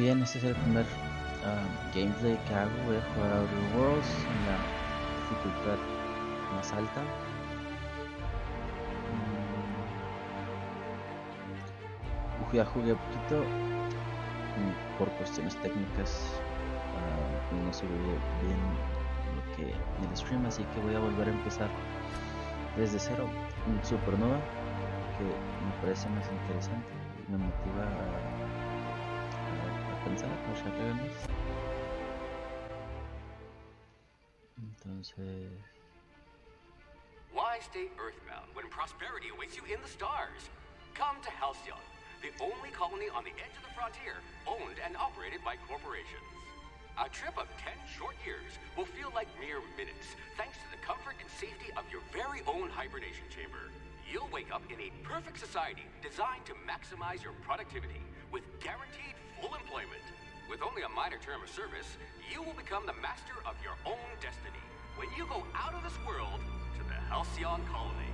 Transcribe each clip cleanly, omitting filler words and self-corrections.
bien, este es el primer gameplay que hago. Voy a jugar a Outer Worlds en la dificultad más alta. Ya jugué poquito por cuestiones técnicas. No se ve bien lo que en el stream, así que voy a volver a empezar desde cero un Supernova que me parece más interesante y me motiva a pensar, a echarle ganas. Entonces, Why stay earthbound when prosperity awaits you in the stars? Come to Halcyon, the only colony on the edge of the frontier, owned and operated by corporations. A trip of 10 short years will feel like mere minutes, thanks to the comfort and safety of your very own hibernation chamber. You'll wake up in a perfect society designed to maximize your productivity, with guaranteed full employment. With only a minor term of service, you will become the master of your own destiny when you go out of this world to the Halcyon colony.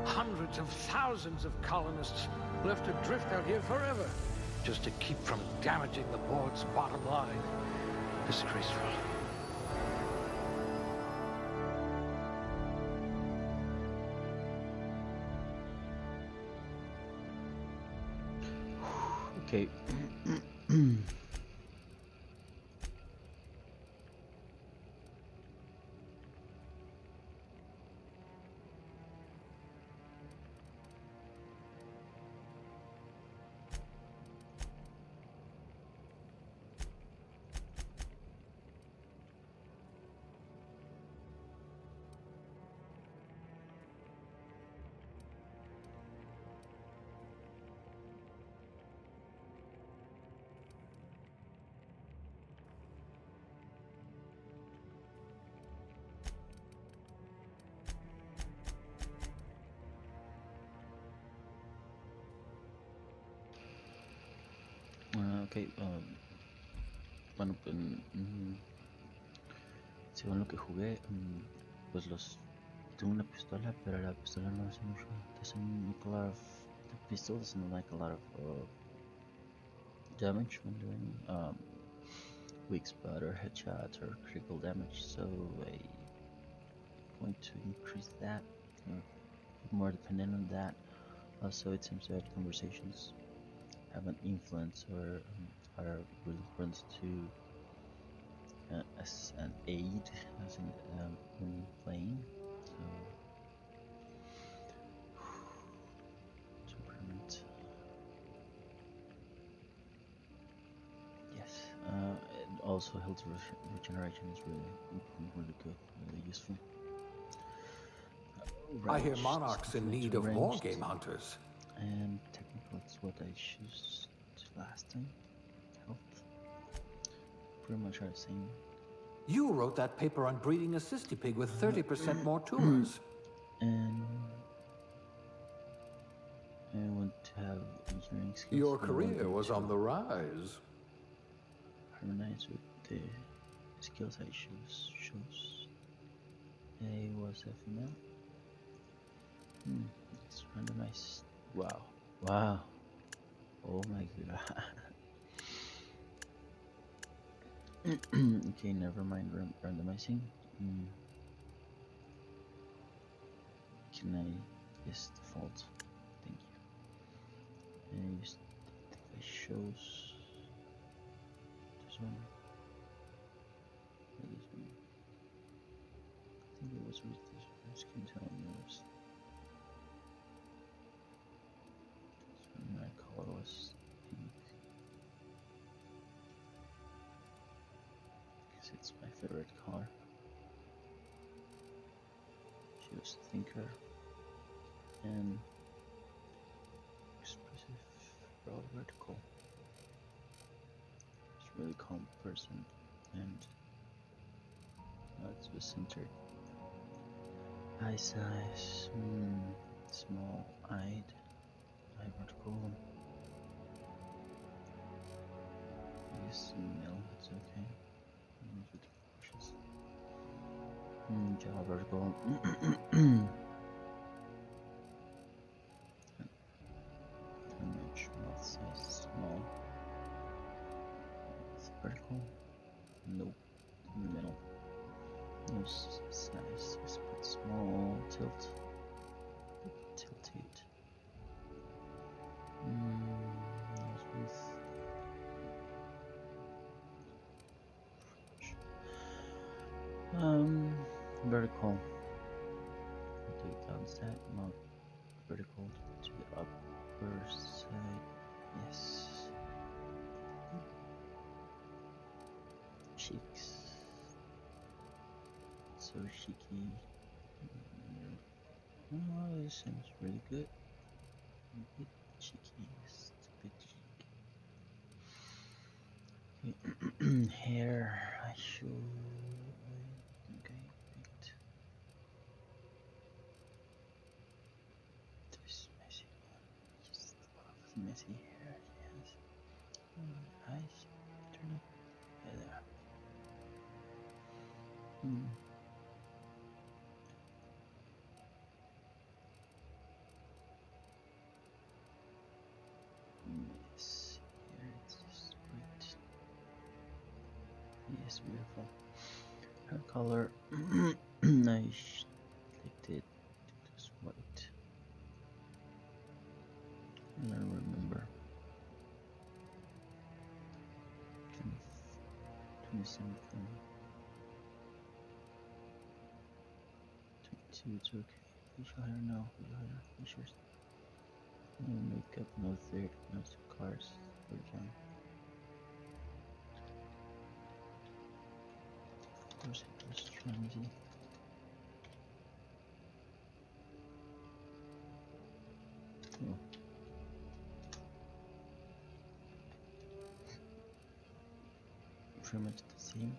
Hundreds of thousands of colonists left adrift out here forever, just to keep from damaging the board's bottom line. Disgraceful. okay. Bueno, pues, según lo que jugué, pues tengo una pistola, pero la pistola no hace mucho. Doesn't make a lot of, the pistol doesn't like a lot of damage when doing weak spot or headshots or critical damage. So I'm going to increase that or be more dependent on that. Also, it seems that conversations have an influence or are relevant to as an aid when playing. So temperament. Yes. And also health regeneration is really good, really useful. I hear Monarch's in need of more game hunters. And technical, that's what I choose last time. Health. Pretty much are the same. You wrote that paper on breeding a cystipig with 30% more tumors. And I want to have engineering skills. Your career was on the rise. Harmonize with the skills I shows. A was FML. It's randomized. Wow. Oh my god. Okay, never mind randomizing. Can I use default? Thank you. And use the shows this one. What's with this skin tone nerves? My color was pink. Because it's my favorite color. She was a thinker and expressive, broad vertical. She's a really calm person and it's was centered. Eye size, small eyed, eye vertical. I guess male, it's okay. With pushes. Jaw vertical. Image mouth size small. It's vertical. Nope. In the middle. Nose size is a bit small. Tilt. Tilted. Nose width. Vertical. To the downside, not vertical to the upper side. Yes. Cheeks. So cheeky. Oh, this seems really good. A bit cheeky. Just a bit cheeky. Okay. Hair. I should. Okay. Right. This messy one. Just love messy hair. Yes. Eyes. Turn up. Yeah, there. Yes, here it's just right. Yes, beautiful. Her color, nice. Liked it. It was white. I don't remember. Kind of 20 something. 22, it's okay. Facial hair, no. Facial hair, features. No makeup, no third, no scars. Virgin. Of course, it was Dramzii. Oh. Pretty much the same.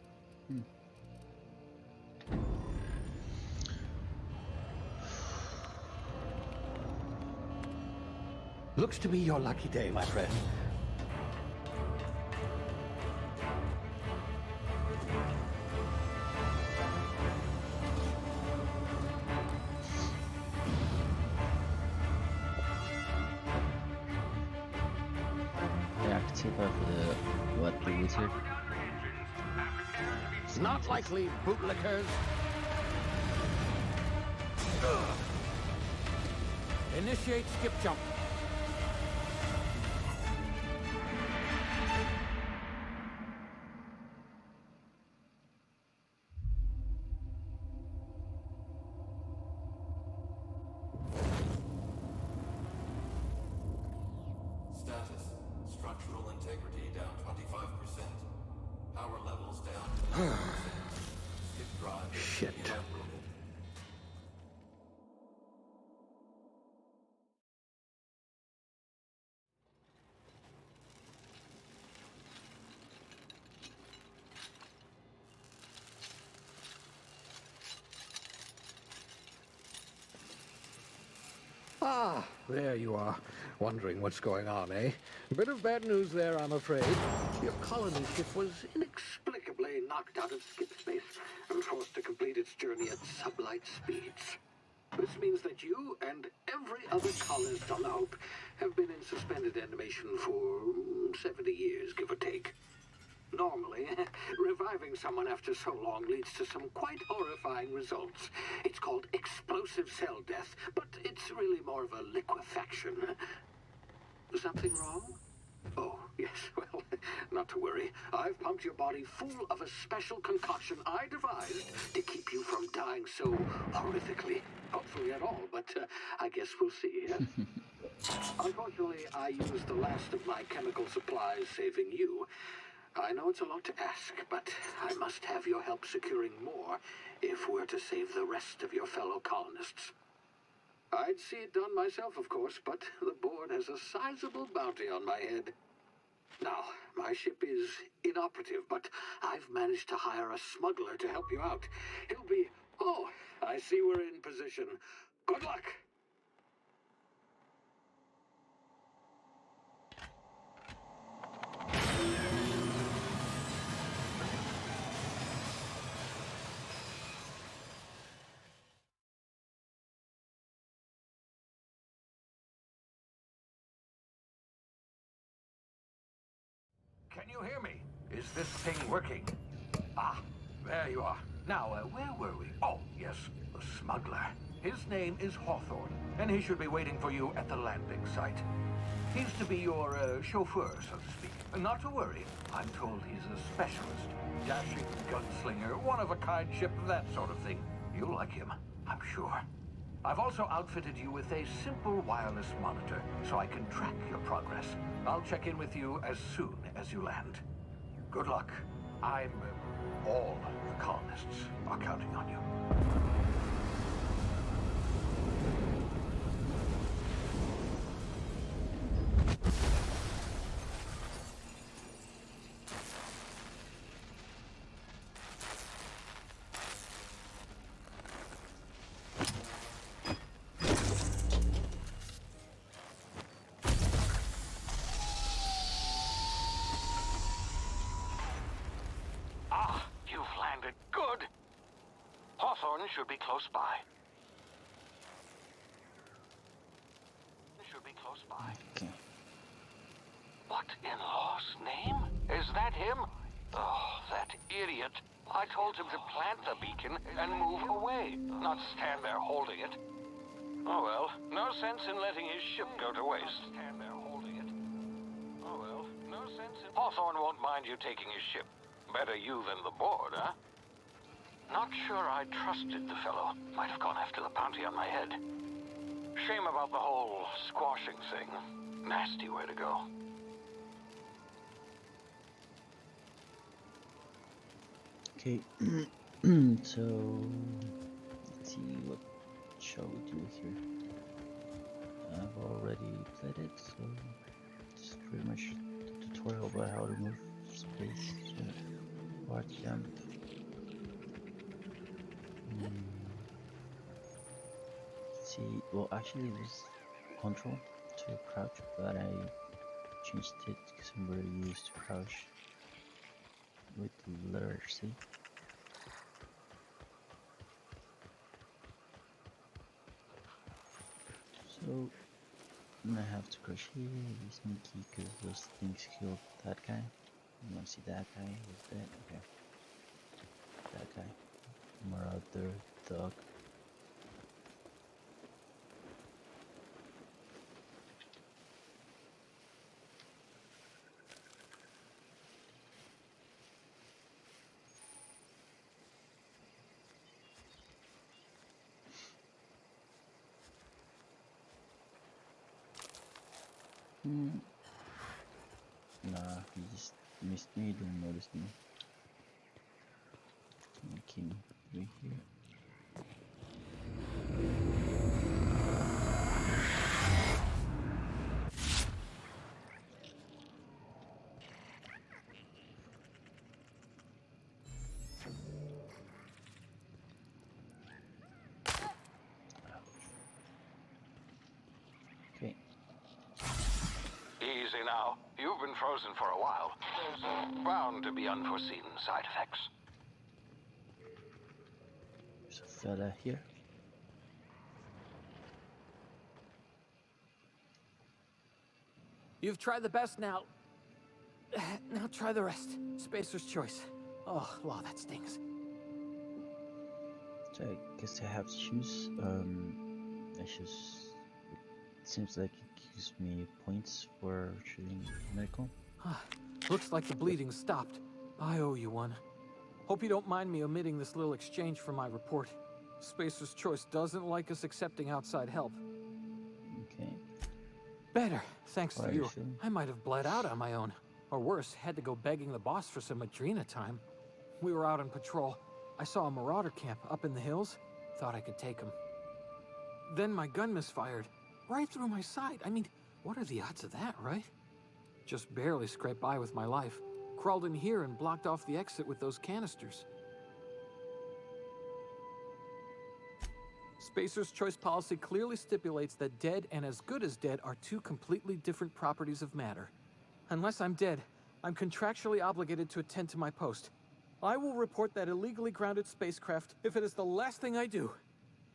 Looks to be your lucky day, my friend. Active of the what, the wizard? Not likely, bootlickers. Initiate skip jump. Status. Structural integrity down 25%. Power levels down 10%. Skip drive Shit. evaporated. Ah, there you are. Wondering what's going on, eh? Bit of bad news there, I'm afraid. Your colony ship was inexplicably knocked out of skip space and forced to complete its journey at sublight speeds. This means that you and every other colonist on the Hope have been in suspended animation for 70 years, give or take. Normally, reviving someone after so long leads to some quite horrifying results. It's called explosive cell death, but it's really more of a liquefaction. Something wrong? Oh, yes, well, Not to worry. I've pumped your body full of a special concoction I devised to keep you from dying so horrifically. Hopefully at all, but I guess we'll see. Unfortunately, I used the last of my chemical supplies saving you. I know it's a lot to ask, but I must have your help securing more if we're to save the rest of your fellow colonists. I'd see it done myself, of course, but the board has a sizable bounty on my head. Now, my ship is inoperative, but I've managed to hire a smuggler to help you out. He'll be... Oh, I see we're in position. Good luck! Can you hear me? Is this thing working? Ah, there you are. Now, where were we? Oh, yes, the smuggler. His name is Hawthorne, and he should be waiting for you at the landing site. He's to be your chauffeur, so to speak. Not to worry, I'm told he's a specialist. Dashing gunslinger, one-of-a-kind ship, that sort of thing. You'll like him, I'm sure. I've also outfitted you with a simple wireless monitor, so I can track your progress. I'll check in with you as soon as you land. Good luck. All the colonists are counting on you. Should be close by. Okay. What in law's name? Is that him? Oh, that idiot. I told him to plant the beacon and move away, not stand there holding it. Oh well, no sense in letting his ship go to waste. Hawthorne won't mind you taking his ship. Better you than the board, huh? Not sure I trusted the fellow. Might have gone after the bounty on my head. Shame about the whole squashing thing. Nasty way to go. Okay, so let's see what shall we do here. I've already played it, so it's pretty much the tutorial about how to move space, warp jump. See, well, actually it was control to crouch, but I changed it because I'm very used to crouch with the letter C. So I'm gonna have to crouch here, be sneaky, because those things killed that guy. You wanna see that guy? Was dead? Okay. That guy. Marauder dog. Nah, he just missed me, didn't notice me. Okay, right here. Okay. Easy now. You've been frozen for a while. There's bound to be unforeseen side effects. There's a fella here. You've tried the best now. Now try the rest. Spacer's choice. Oh, wow, that stings. So I guess I have to choose. I just. It seems like it gives me points for choosing medical. Looks like the bleeding stopped. I owe you one. Hope you don't mind me omitting this little exchange from my report. Spacer's Choice doesn't like us accepting outside help. Okay. Better, thanks How to are you you. feeling? I might have bled out on my own. Or worse, had to go begging the boss for some Adrena time. We were out on patrol. I saw a marauder camp up in the hills. Thought I could take him. Then my gun misfired. Right through my side. I mean, what are the odds of that, right? Just barely scraped by with my life. Crawled in here and blocked off the exit with those canisters. Spacer's Choice policy clearly stipulates that dead and as good as dead are two completely different properties of matter. Unless I'm dead, I'm contractually obligated to attend to my post. I will report that illegally grounded spacecraft if it is the last thing I do.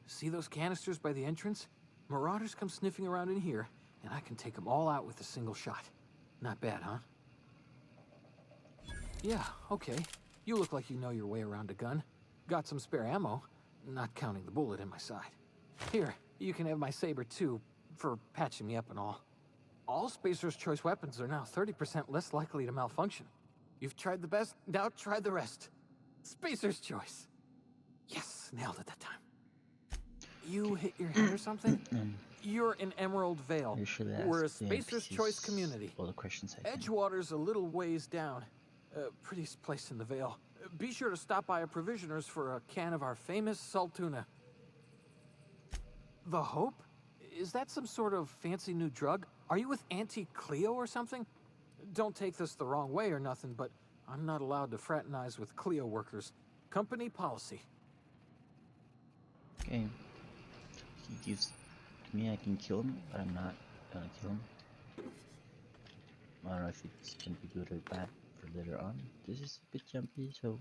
See those canisters by the entrance? Marauders come sniffing around in here, and I can take them all out with a single shot. Not bad, huh? Yeah, okay. You look like you know your way around a gun. Got some spare ammo, not counting the bullet in my side. Here, you can have my saber too, for patching me up and all. All Spacer's Choice weapons are now 30% less likely to malfunction. You've tried the best, now try the rest. Spacer's Choice. Yes, nailed it that time. You hit your head or something? You're in Emerald Vale. You should We're a ask the Spacer's NPCs Choice community. all the questions I can. Edgewater's a little ways down. Prettiest place in the Vale. Be sure to stop by a provisioner's for a can of our famous salt tuna. The Hope? Is that some sort of fancy new drug? Are you with Auntie Cleo or something? Don't take this the wrong way or nothing, but I'm not allowed to fraternize with Cleo workers. Company policy. Okay. He gives to me, I can kill him, but I'm not gonna kill him. I don't know if it's gonna be good or bad for later on. This is a bit jumpy, so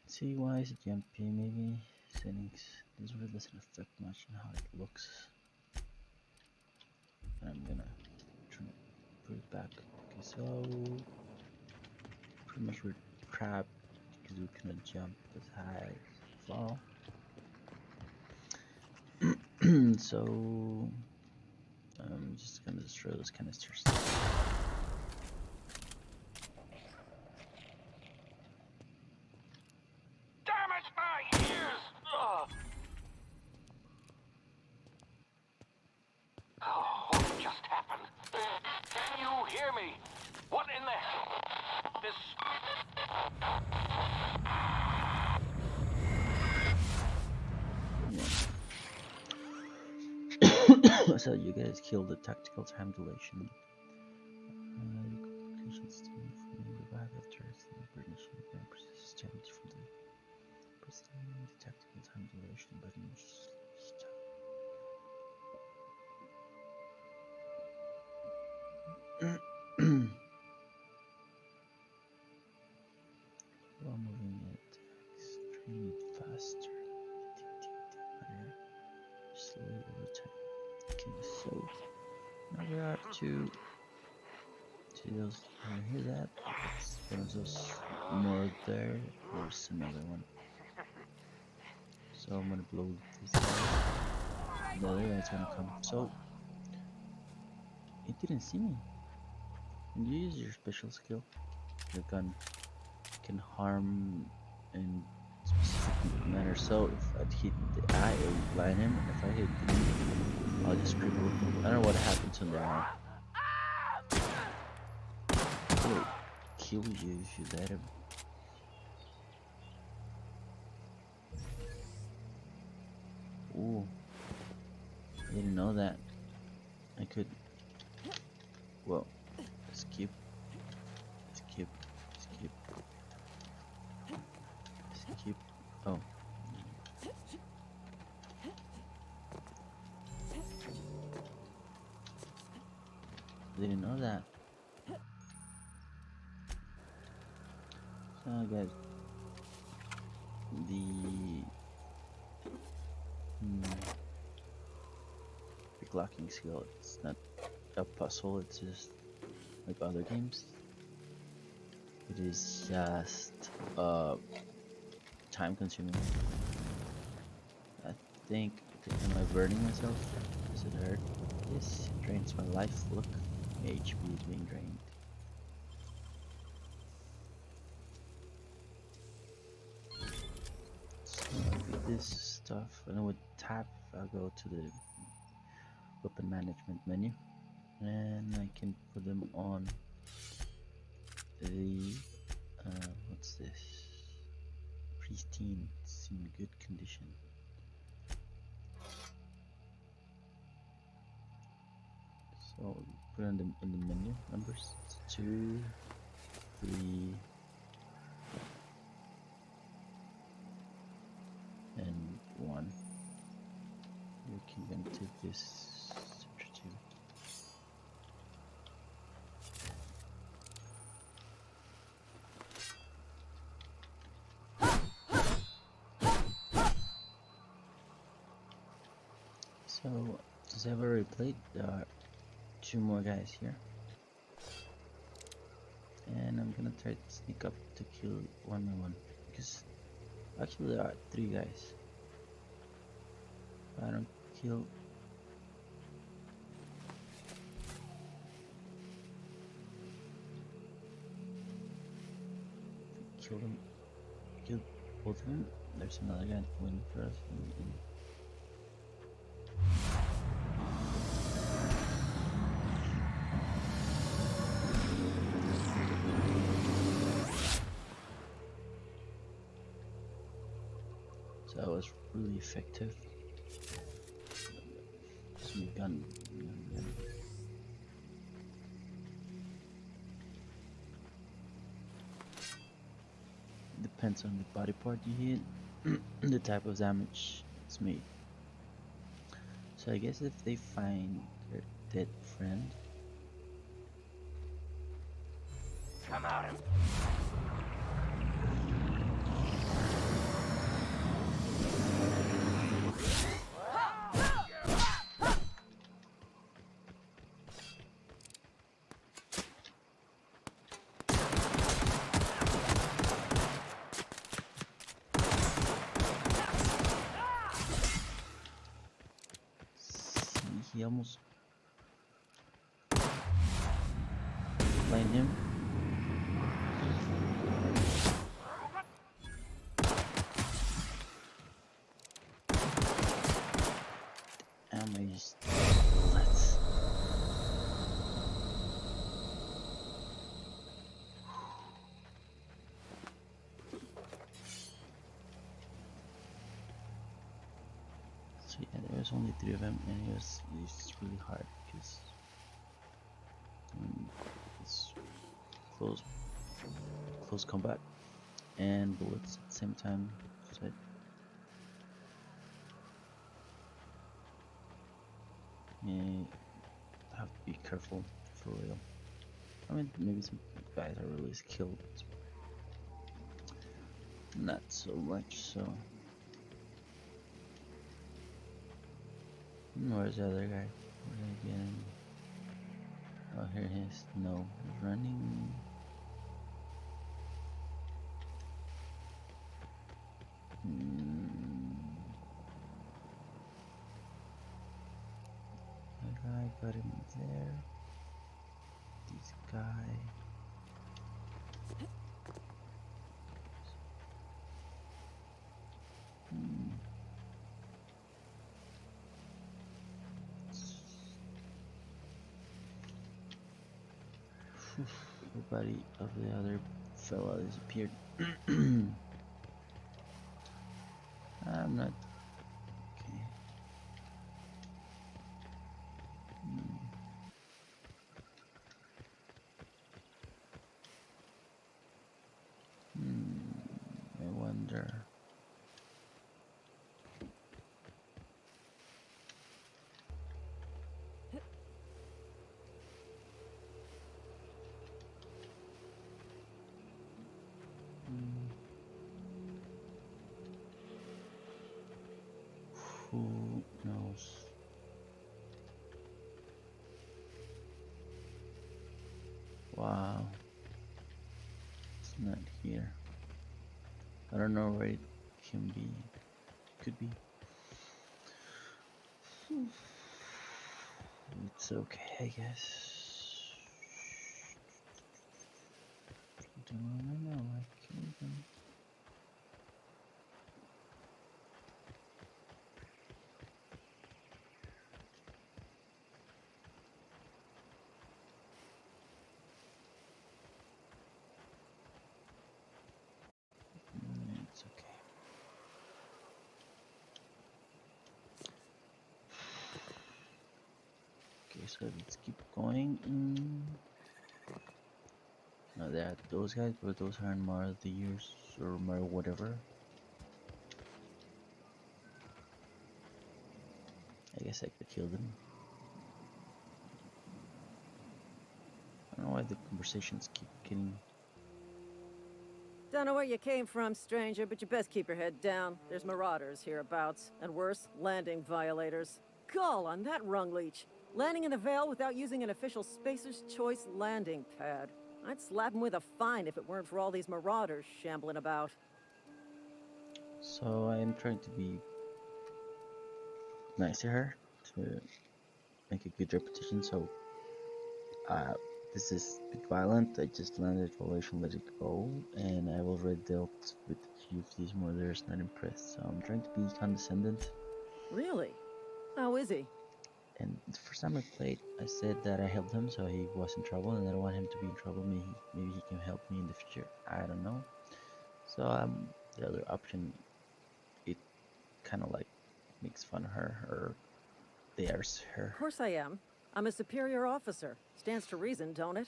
see why is it jumpy? Maybe settings. This really doesn't affect much on how it looks. I'm gonna try to put it back. Okay, so pretty much we're trapped because we cannot jump as high as fall. So I'm just gonna destroy those canisters. Damn it, my ears! Ugh. Oh, what just happened? Can you hear me? What in the... This... So you guys killed the tactical time dilation. Conclusions to me from the revive after the recognition of the persistence damage from the pressing the tactical time dilation button. While moving it extremely faster, slowly over time. Okay, so now we are up to those. You hear that? It's one of those more there. There's another one. So I'm gonna blow this guy. The other guy's gonna come. So it didn't see me. When you use your special skill, your gun can harm in specific manner. So if I hit the eye, it will blind him. If I hit the knee, I'll just cripple him. I don't know what happens on the eye. It will kill you if you let him. Ooh, I didn't know that. I could. Well, skip. Oh. Didn't know that. So guys, the locking skill, it's not a puzzle, it's just like other games. It is just time consuming. I think, am I burning myself? Does it hurt? Yes, it drains my life. Look, HP is being drained. So with this stuff, and I would tap, I'll go to the weapon management menu, and I can put them on the what's this? Pristine, it's in good condition. So put in the menu numbers. It's 2, 3, and 1. We can then take this temperature. So, as I've already played, there are 2 more guys here. And I'm gonna try to sneak up to kill one by one. Because actually there are 3 guys. If I don't kill them, kill both of them, there's another guy waiting for us. So that was really effective. Some gun. Depends on the body part you hit, the type of damage it's made. So I guess if they find their dead friend, Come out and... he almost blind him. Ammo just bullets. So yeah, there's only 3 of them, and it's really hard because it's close combat and bullets at the same time. So you have to be careful for real. I mean, maybe some guys are really skilled, not so much. So where's the other guy? Where did I get him? Oh, here he is. No, he's running. That guy got him there. This guy. The body of the other fella disappeared. I'm not okay. I wonder. Who knows? Wow. It's not here. I don't know where it can be. Could be. It's okay, I guess. I know, I killed them. It's okay. Okay, so let's keep going. Now that those guys, but those aren't Martyrs or whatever. I guess I could kill them. I don't know why the conversations keep getting. Don't know where you came from, stranger, but you best keep your head down. There's marauders hereabouts, and worse, landing violators. Gall on that rung leech. Landing in the Vale without using an official Spacer's Choice landing pad. I'd slap him with a fine if it weren't for all these marauders shambling about. So I am trying to be nice to her to make a good reputation. So this is a bit violent. I just landed violation, let it go, and I've already dealt with a few of these murderers, not impressed. So I'm trying to be condescending. Really? How is he? And the first time I played, I said that I helped him, so he was in trouble, and I don't want him to be in trouble. Maybe he can help me in the future. I don't know. So the other option, it kind of like makes fun of her or dares her. Of course I am. I'm a superior officer. Stands to reason, don't it?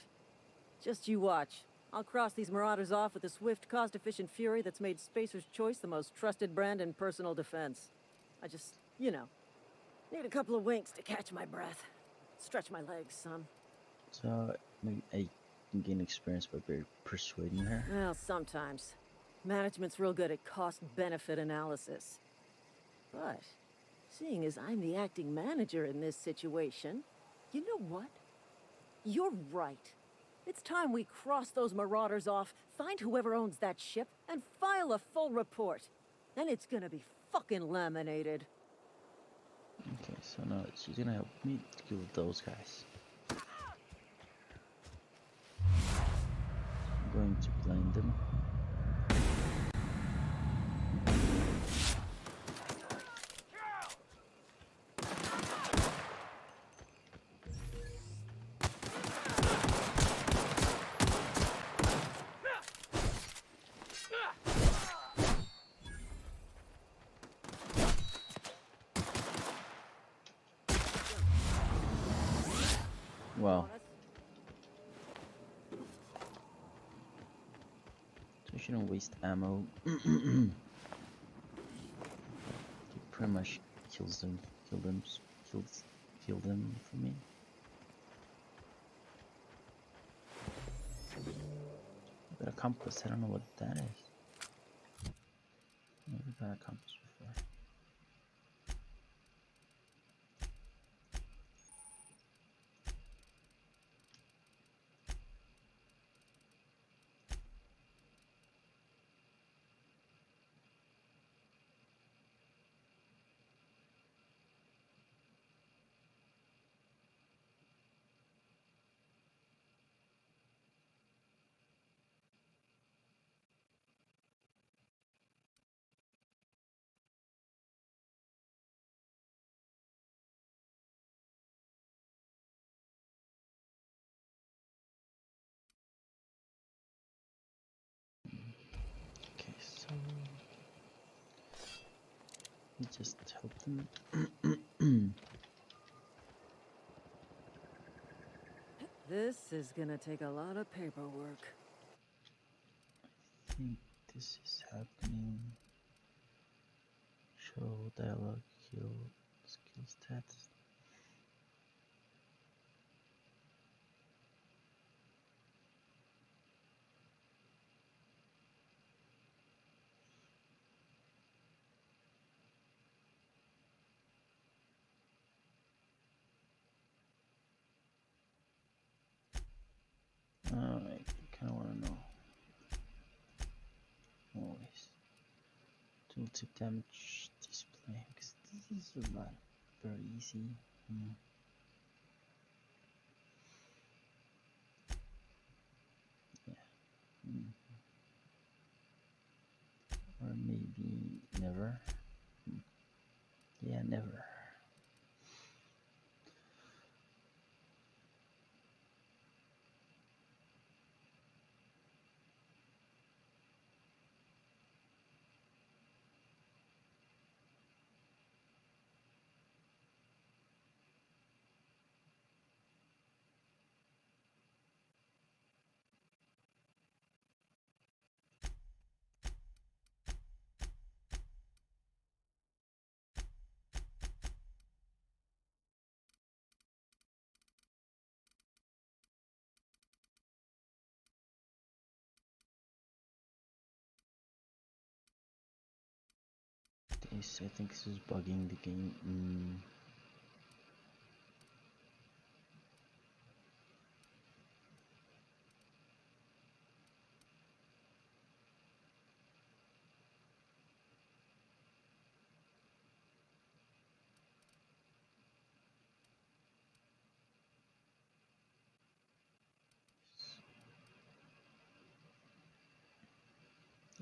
Just you watch. I'll cross these marauders off with a swift, cost-efficient fury that's made Spacer's Choice the most trusted brand in personal defense. I just, you know, need a couple of winks to catch my breath. Stretch my legs, son. So maybe I can gain experience by persuading her. Well, sometimes. Management's real good at cost-benefit analysis. But, seeing as I'm the acting manager in this situation, you know what? You're right. It's time we cross those marauders off, find whoever owns that ship, and file a full report. Then it's gonna be fucking laminated. Okay, so now she's gonna help me kill those guys. I'm going to blind them. Wow. So I shouldn't waste ammo. It pretty much kill them for me. Got a compass, I don't know what that is. Never got a compass before. Okay, so we just help them. This is gonna take a lot of paperwork. I think this is happening. Show dialogue, kill, skill stats. I kind of want to know. Always. Tooltip damage display. Because this is not very easy. Yeah. maybe never. Yeah, never. This, I think this is bugging the game.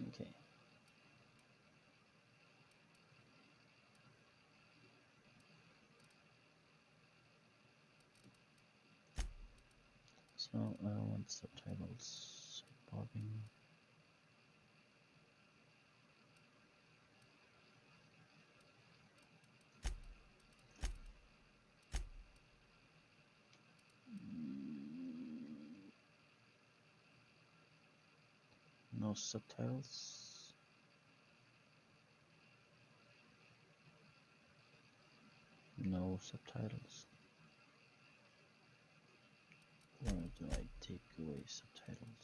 Okay. So I want subtitles. Bobbing. No subtitles. No subtitles. Or do I take away subtitles?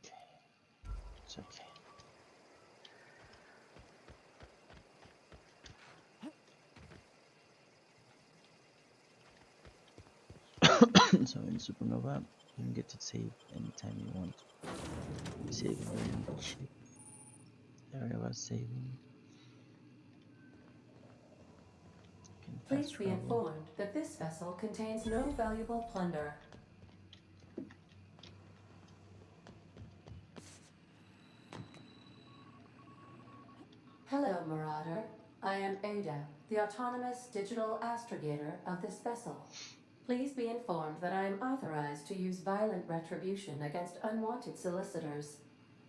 Okay, it's okay. So in Supernova, you can get to save anytime you want. Save in the ship area while saving. You can fast Please be travel. informed that this vessel contains no valuable plunder. Hello, Marauder. I am Ada, the autonomous digital astrogator of this vessel. Please be informed that I am authorized to use violent retribution against unwanted solicitors.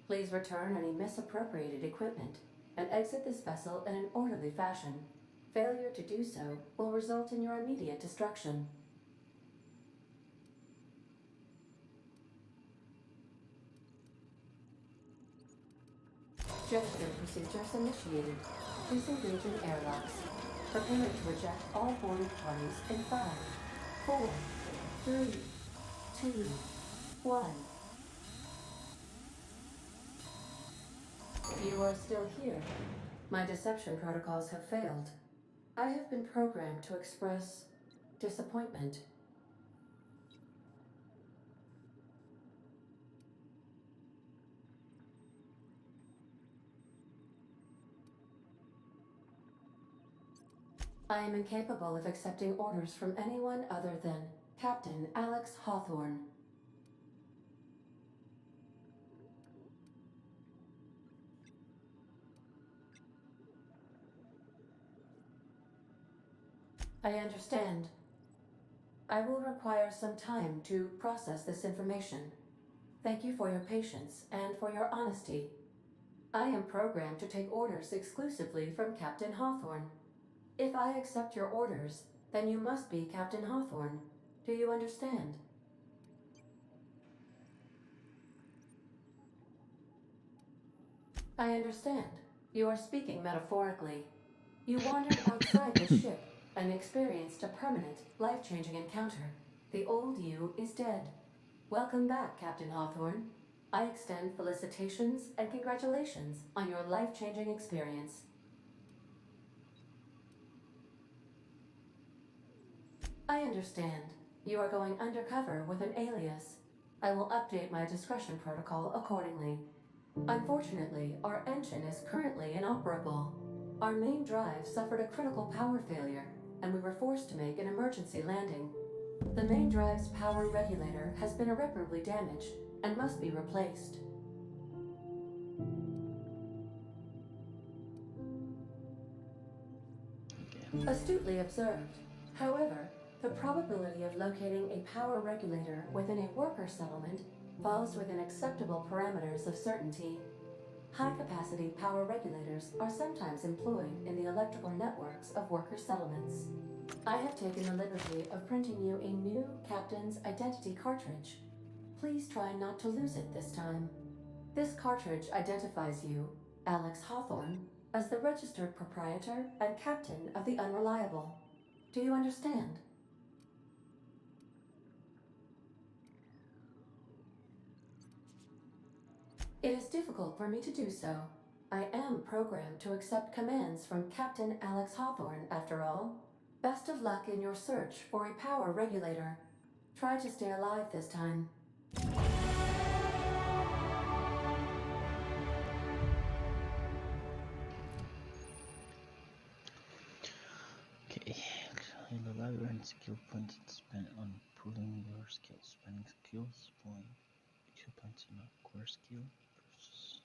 Please return any misappropriated equipment and exit this vessel in an orderly fashion. Failure to do so will result in your immediate destruction. Gesture procedures initiated. Disengaging airlocks. Preparing to eject all boarding parties in 5, 4, 3, 2, 1. You are still here. My deception protocols have failed. I have been programmed to express disappointment. I am incapable of accepting orders from anyone other than Captain Alex Hawthorne. I understand. I will require some time to process this information. Thank you for your patience and for your honesty. I am programmed to take orders exclusively from Captain Hawthorne. If I accept your orders, then you must be Captain Hawthorne. Do you understand? I understand. You are speaking metaphorically. You wandered outside the ship and experienced a permanent, life-changing encounter. The old you is dead. Welcome back, Captain Hawthorne. I extend felicitations and congratulations on your life-changing experience. I understand. You are going undercover with an alias. I will update my discretion protocol accordingly. Unfortunately, our engine is currently inoperable. Our main drive suffered a critical power failure, and we were forced to make an emergency landing. The main drive's power regulator has been irreparably damaged and must be replaced. Okay. Astutely observed. However, the probability of locating a power regulator within a worker settlement falls within acceptable parameters of certainty. High-capacity power regulators are sometimes employed in the electrical networks of worker settlements. I have taken the liberty of printing you a new Captain's Identity cartridge. Please try not to lose it this time. This cartridge identifies you, Alex Hawthorne, as the registered proprietor and captain of the Unreliable. Do you understand? It is difficult for me to do so. I am programmed to accept commands from Captain Alex Hawthorne, after all. Best of luck in your search for a power regulator. Try to stay alive this time. Okay, actually the labyrinth skill points spent on improving your skills. Spending skills point 2 points on a core skill versus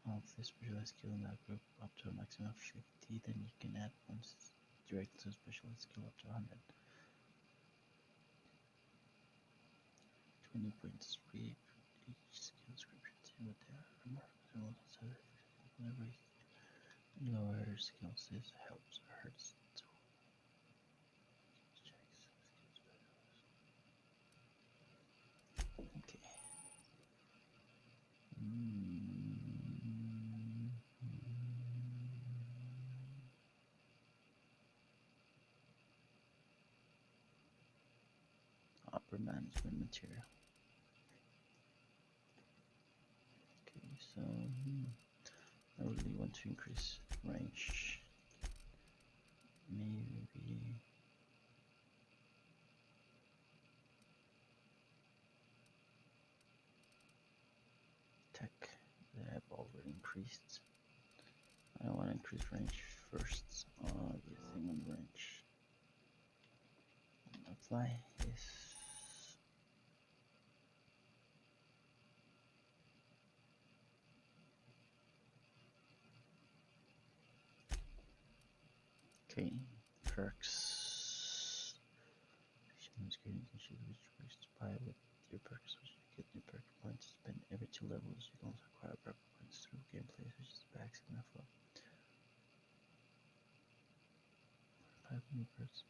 all of this specialized skill in that group up to a maximum of 50, then you can add points direct to a specialized skill up to 100. 20 points for each skill description. See what they are. Remarkable. Whenever lower skills is helps or hurts. Okay. Upper management material. Okay, so I really want to increase range. Maybe tech that I've already increased. I want to increase range first. Everything on range. Apply is okay. Perks. Humans getting issues which perks to buy with your perks, which you get new perk points. Spend every 2 levels. You can also acquire perk points through gameplay, such as packs and flow. 5 new perks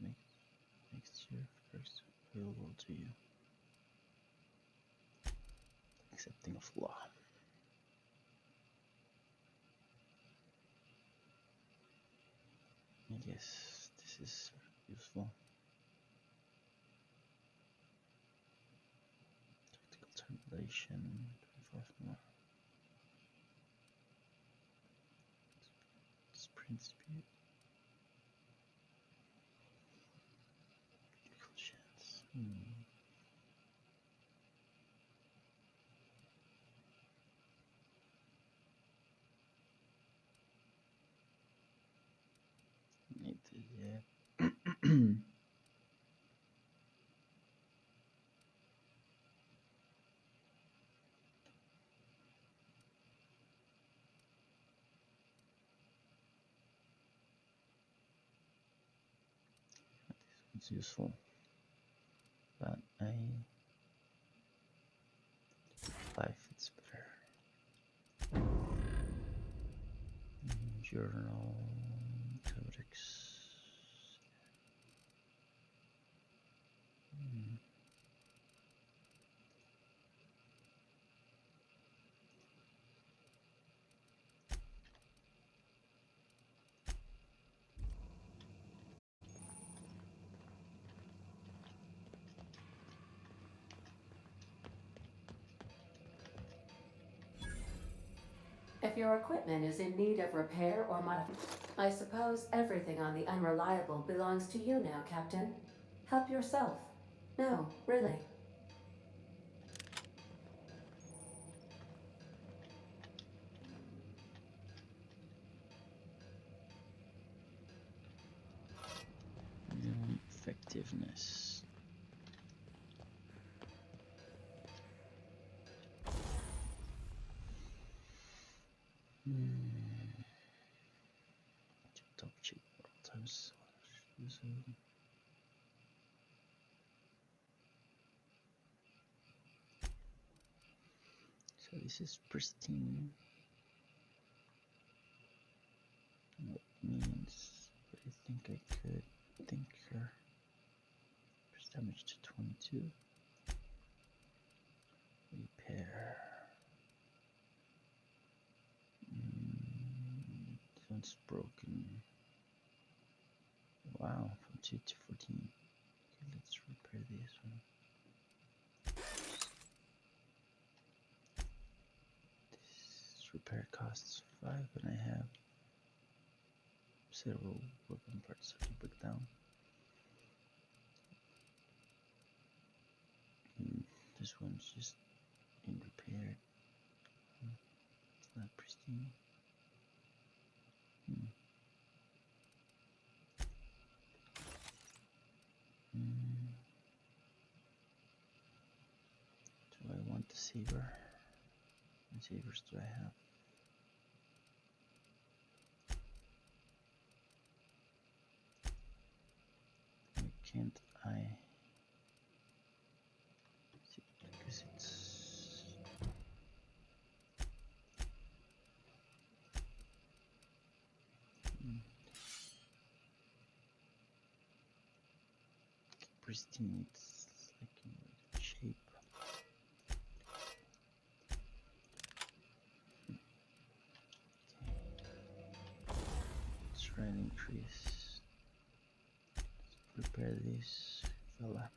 makes your perks available to you. Accepting of law. I guess this is useful. Tactical translation, 25 more. Sprint speed. Critical chance. Need to, yeah. It's useful, but I 5 it's better. Journal codex. If your equipment is in need of repair or modification, I suppose everything on the Unreliable belongs to you now, Captain. Help yourself. No, really. Effectiveness. Top cheap times. So this is pristine. That means, but I think I could Thinker. First damage to 22. Repair. This one's broken. Wow, from 2 to 14. Okay, let's repair this one. This repair costs 5, and I have several weapon parts I can break down. This one's just in repair. It's not pristine. Do I want the saber? What sabers do I have? Why can't I? Because it's pristine. It's like in shape. Let's try and increase. Let's prepare this fella.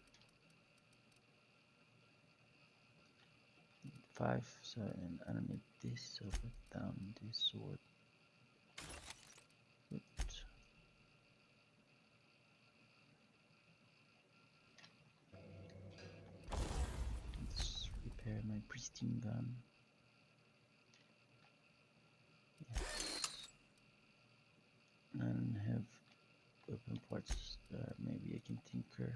5, so and I don't need this, so put down this sword. Good. Let's repair my pristine gun. Yes. And have weapon parts. Maybe I can tinker.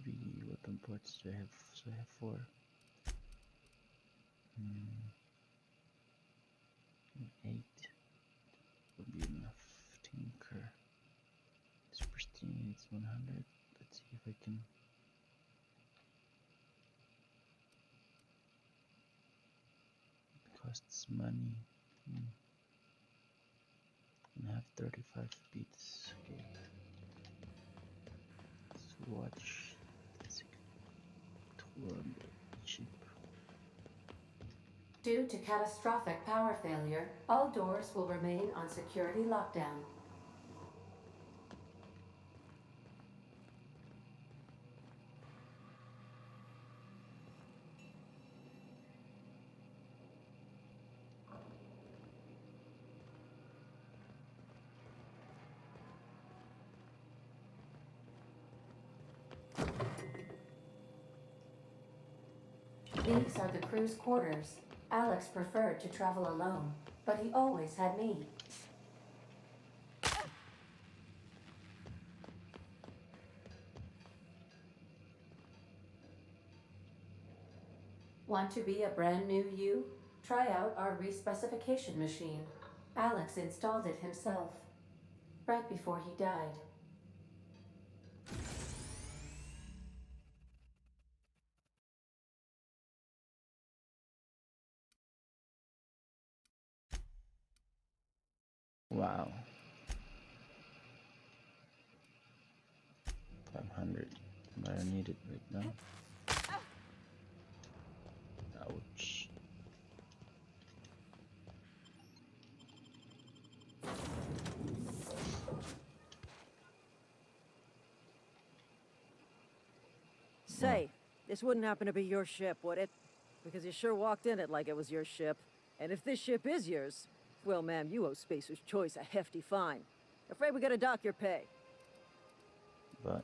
3 weapon parts. So I have 4. And 8 would be enough. Tinker. It's pristine. It's 100. Let's see if I can. It costs money. And I have 35 beats. Okay. Let's watch. It's 200 cheap. Due to catastrophic power failure, all doors will remain on security lockdown. These are the crew's quarters. Alex preferred to travel alone, but he always had me. Want to be a brand new you? Try out our respecification machine. Alex installed it himself, right before he died. Wow. 500. But I need it right now. Ouch. Say, this wouldn't happen to be your ship, would it? Because you sure walked in it like it was your ship. And if this ship is yours, well, ma'am, you owe Spacer's Choice a hefty fine. Afraid we gotta dock your pay. But,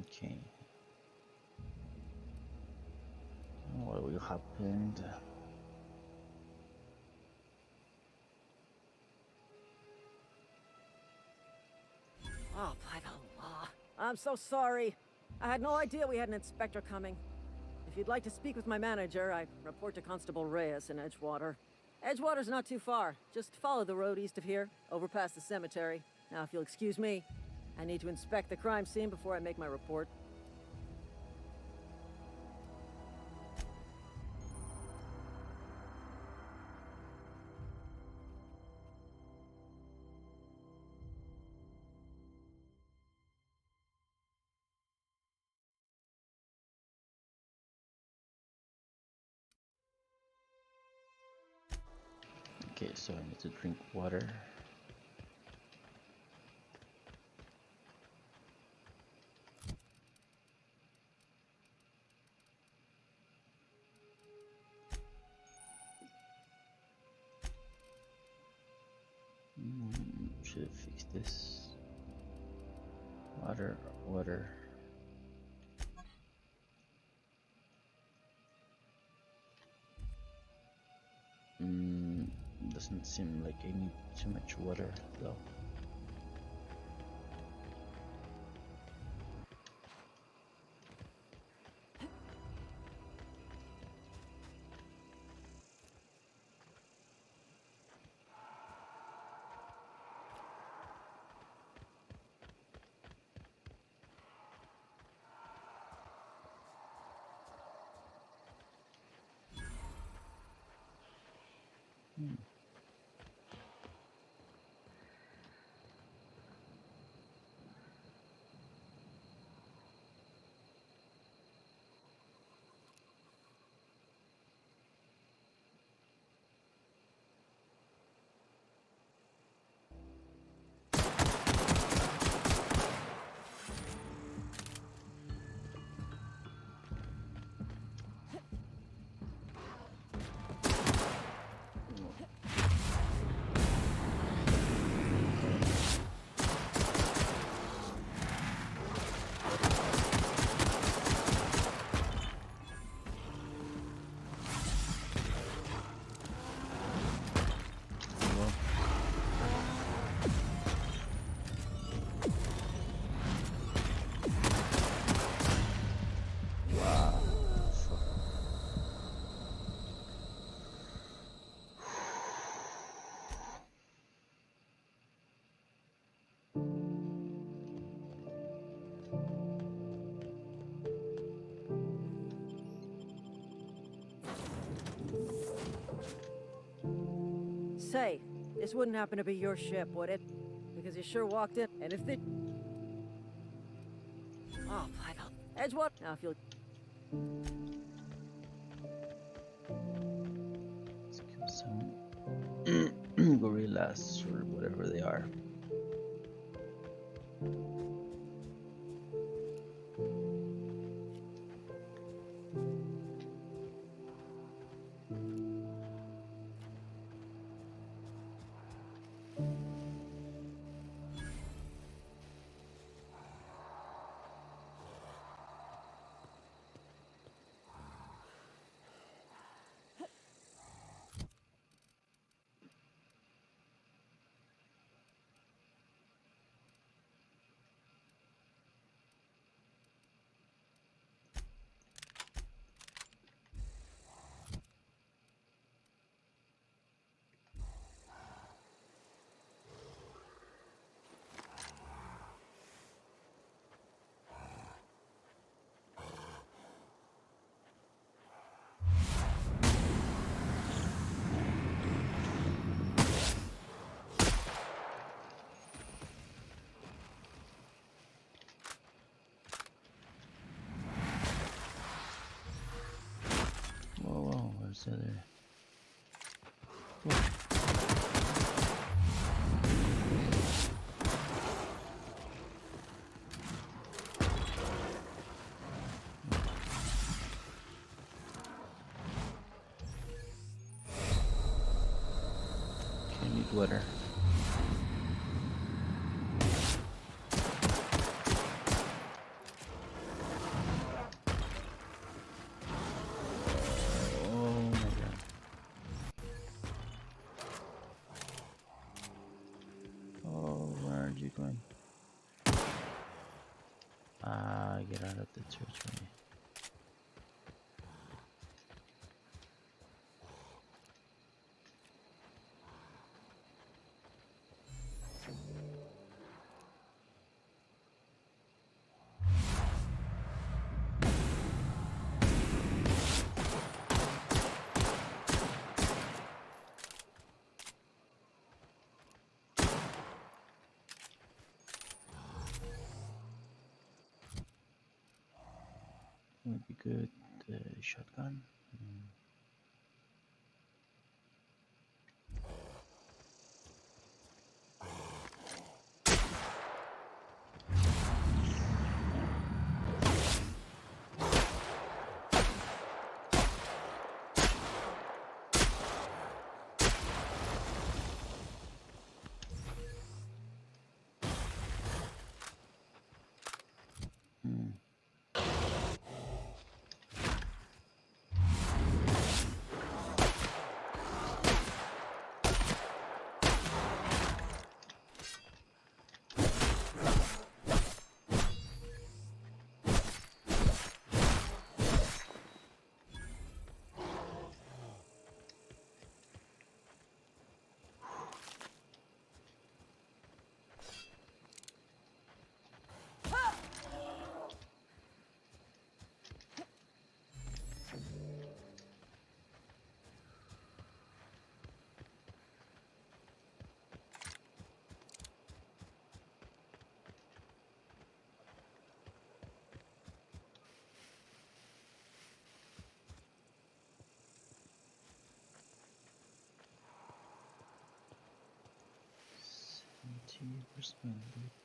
okay. What will happen? Oh, by the law. I'm so sorry. I had no idea we had an inspector coming. If you'd like to speak with my manager, I report to Constable Reyes in Edgewater. Edgewater's not too far. Just follow the road east of here, over past the cemetery. Now, if you'll excuse me, I need to inspect the crime scene before I make my report. Okay, so I need to drink water. Should fix this. Water, water. Doesn't seem like I need too much water though. Say, this wouldn't happen to be your ship, would it? Because you sure walked in, and if it... Oh, Edgewater. Now, if you'll... Let's kill some gorillas or whatever they are. Whoa, where's the other? I need water. I get out of the territory? Would be good. Shotgun. Where's my loot?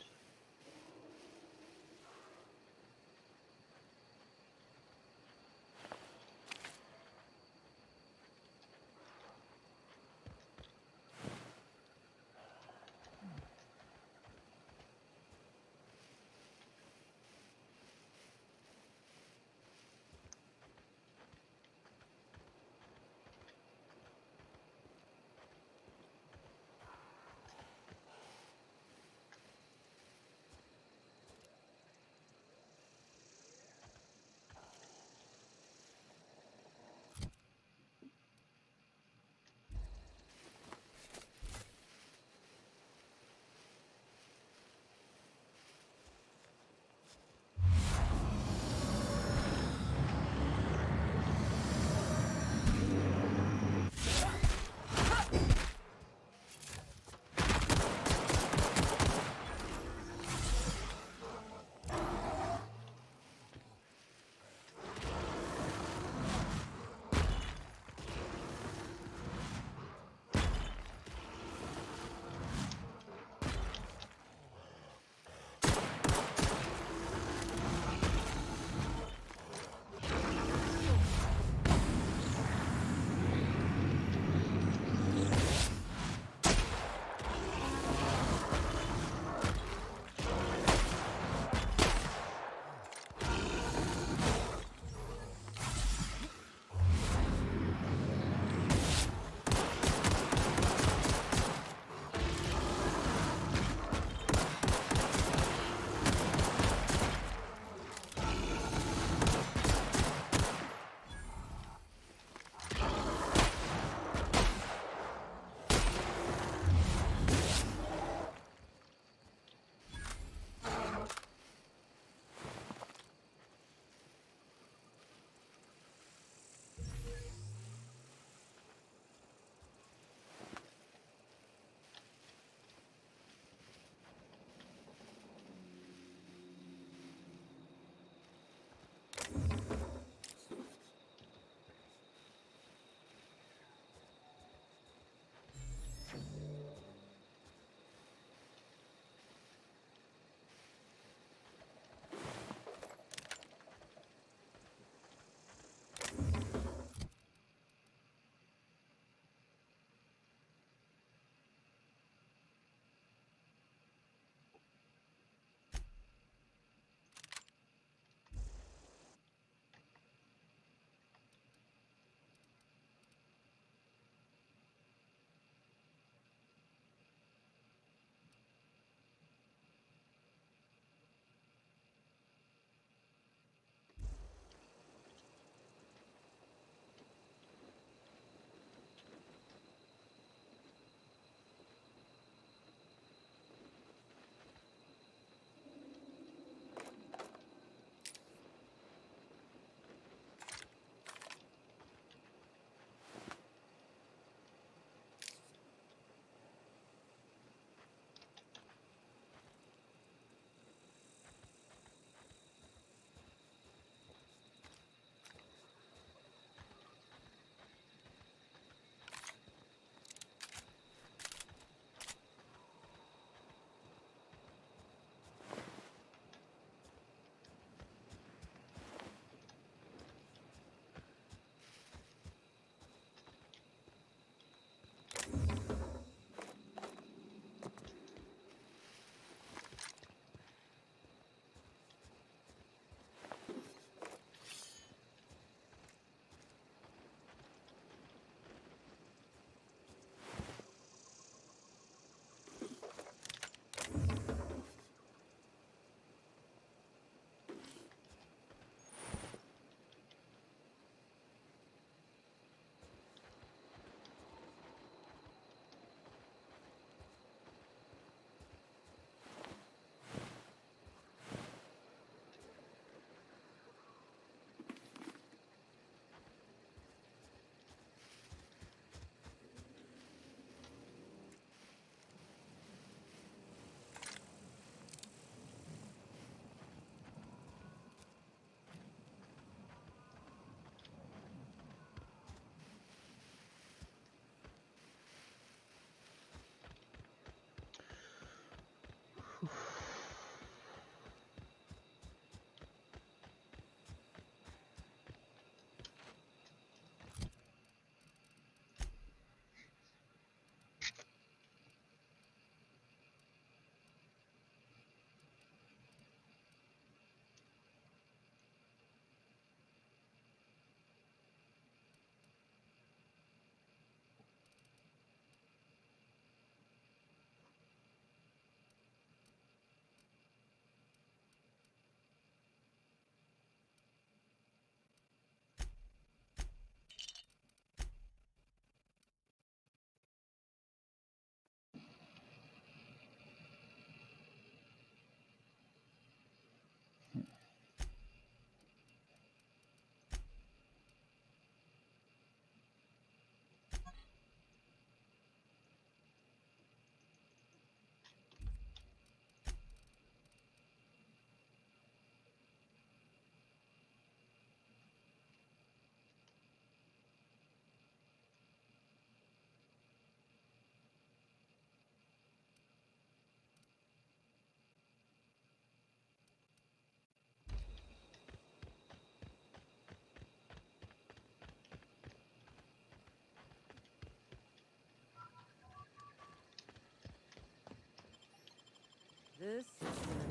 This is gonna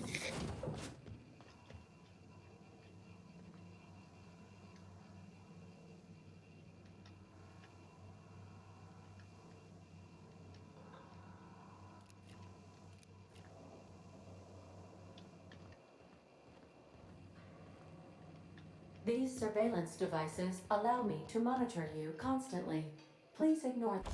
make These surveillance devices allow me to monitor you constantly. Please ignore them.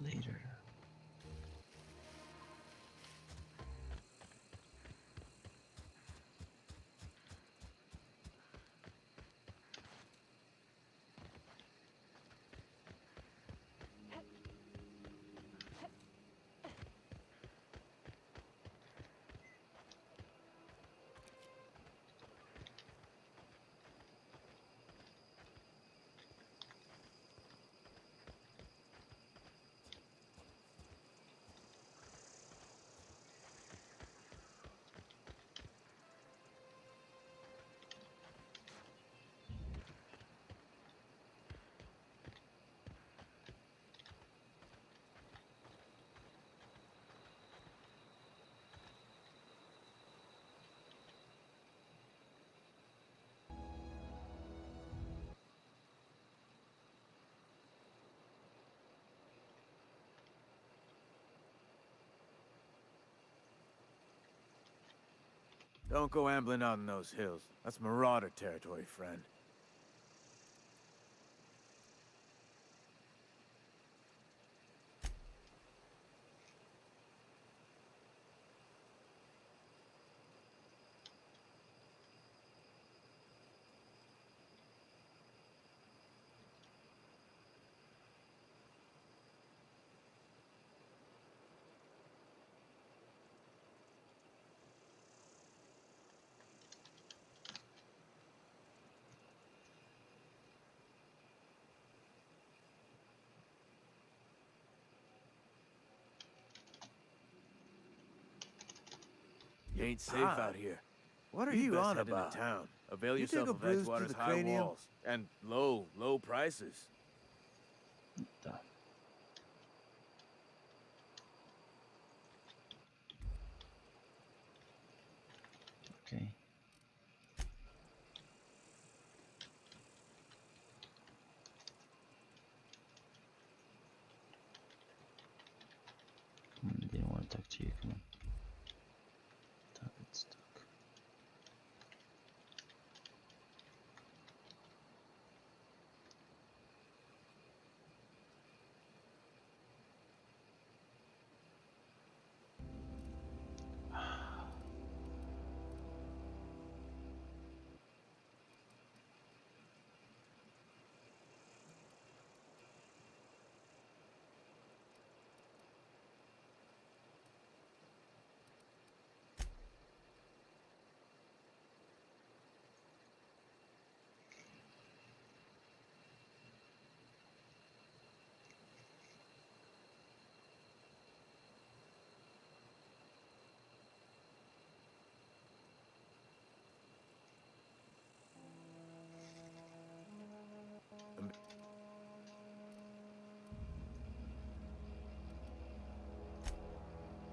back later. Don't go ambling out in those hills. That's marauder territory, friend. You ain't safe out here. What are you on about? Town. Avail yourself of Edgewater's high walls and low prices. Done. Okay. Come on, I didn't want to talk to you. Come on. Stop it, stuck.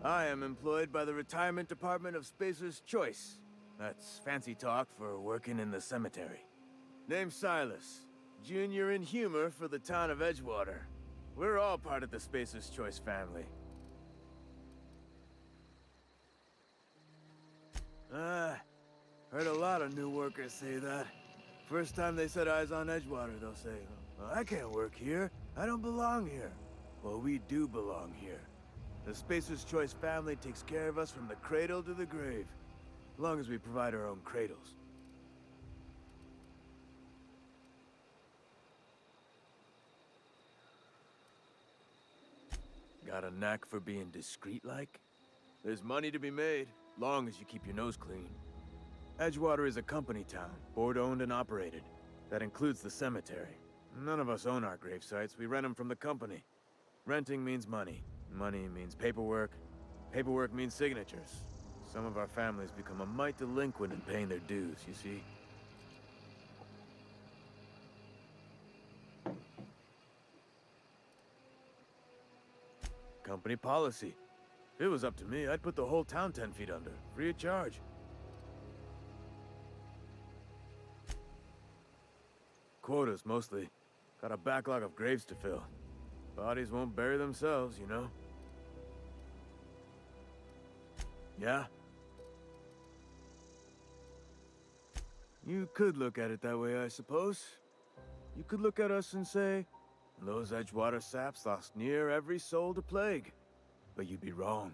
I am employed by the Retirement Department of Spacer's Choice. That's fancy talk for working in the cemetery. Name's Silas, junior in humor for the town of Edgewater. We're all part of the Spacer's Choice family. Heard a lot of new workers say that. First time they set eyes on Edgewater, they'll say, well, I can't work here. I don't belong here. Well, we do belong here. The Spacer's Choice family takes care of us from the cradle to the grave. As long as we provide our own cradles. Got a knack for being discreet-like? There's money to be made, long as you keep your nose clean. Edgewater is a company town, board-owned and operated. That includes the cemetery. None of us own our grave sites, we rent them from the company. Renting means money. Money means paperwork. Paperwork means signatures. Some of our families become a mite delinquent in paying their dues, you see? Company policy. If it was up to me, I'd put the whole town 10 feet under, free of charge. Quotas, mostly. Got a backlog of graves to fill. Bodies won't bury themselves, you know? Yeah? You could look at it that way, I suppose. You could look at us and say, Those Edgewater saps lost near every soul to plague. But you'd be wrong.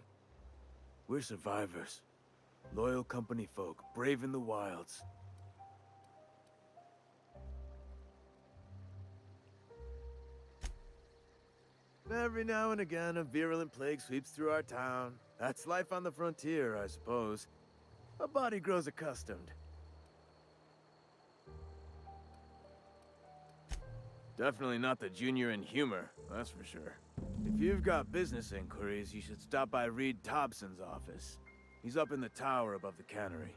We're survivors. Loyal company folk, brave in the wilds. Every now and again, a virulent plague sweeps through our town. That's life on the frontier, I suppose. A body grows accustomed. Definitely not the junior in humor, that's for sure. If you've got business inquiries, you should stop by Reed Thompson's office. He's up in the tower above the cannery.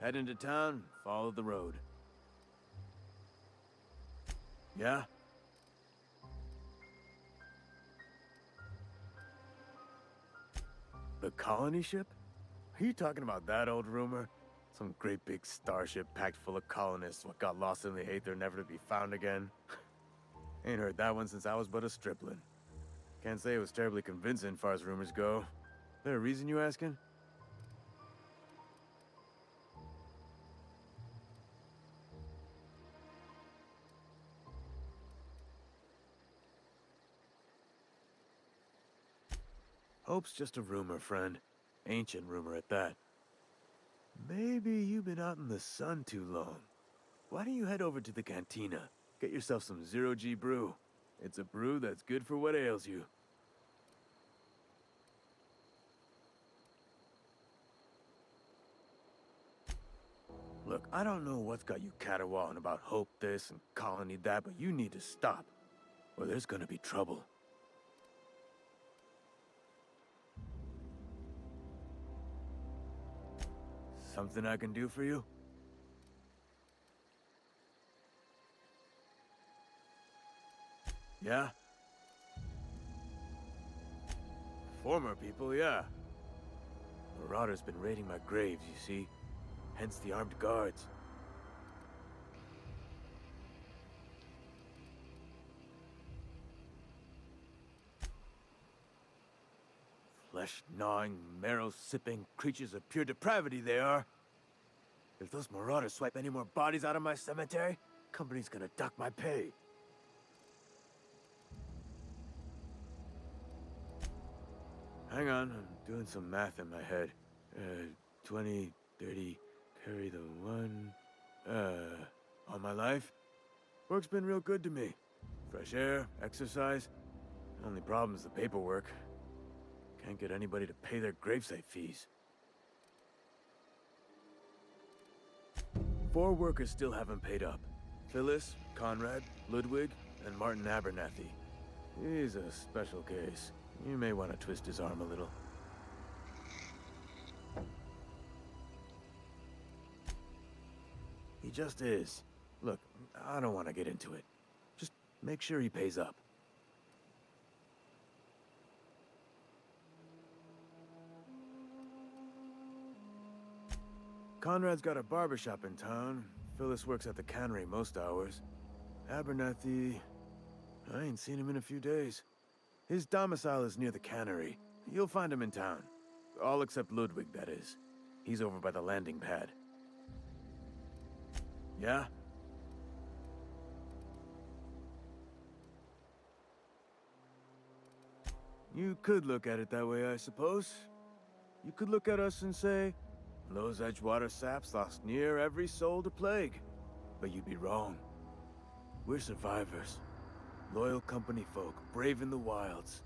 Head into town, follow the road. Yeah? The colony ship? Are you talking about that old rumor? Some great big starship packed full of colonists what got lost in the aether never to be found again? Ain't heard that one since I was but a stripling. Can't say it was terribly convincing far as rumors go. There a reason you asking? Hope's just a rumor, friend. Ancient rumor at that. Maybe you've been out in the sun too long. Why don't you head over to the cantina? Get yourself some zero-G brew. It's a brew that's good for what ails you. Look, I don't know what's got you caterwauling about Hope this and Colony that, but you need to stop, or there's gonna be trouble. Something I can do for you? Yeah? Former people, yeah. Marauder's been raiding my graves, you see. Hence the armed guards. Flesh-gnawing, marrow-sipping creatures of pure depravity they are. If those marauders swipe any more bodies out of my cemetery, company's gonna dock my pay. Hang on, I'm doing some math in my head. 20, 30, carry the one... all my life? Work's been real good to me. Fresh air, exercise. Only problem's the paperwork. Can't get anybody to pay their gravesite fees. 4 workers still haven't paid up. Phyllis, Conrad, Ludwig, and Martin Abernathy. He's a special case. You may want to twist his arm a little. He just is. Look, I don't want to get into it. Just make sure he pays up. Conrad's got a barbershop in town. Phyllis works at the cannery most hours. Abernathy... I ain't seen him in a few days. His domicile is near the cannery. You'll find him in town. All except Ludwig, that is. He's over by the landing pad. Yeah? You could look at it that way, I suppose. You could look at us and say, those Edgewater saps lost near every soul to plague. But you'd be wrong. We're survivors. Loyal company folk, brave in the wilds.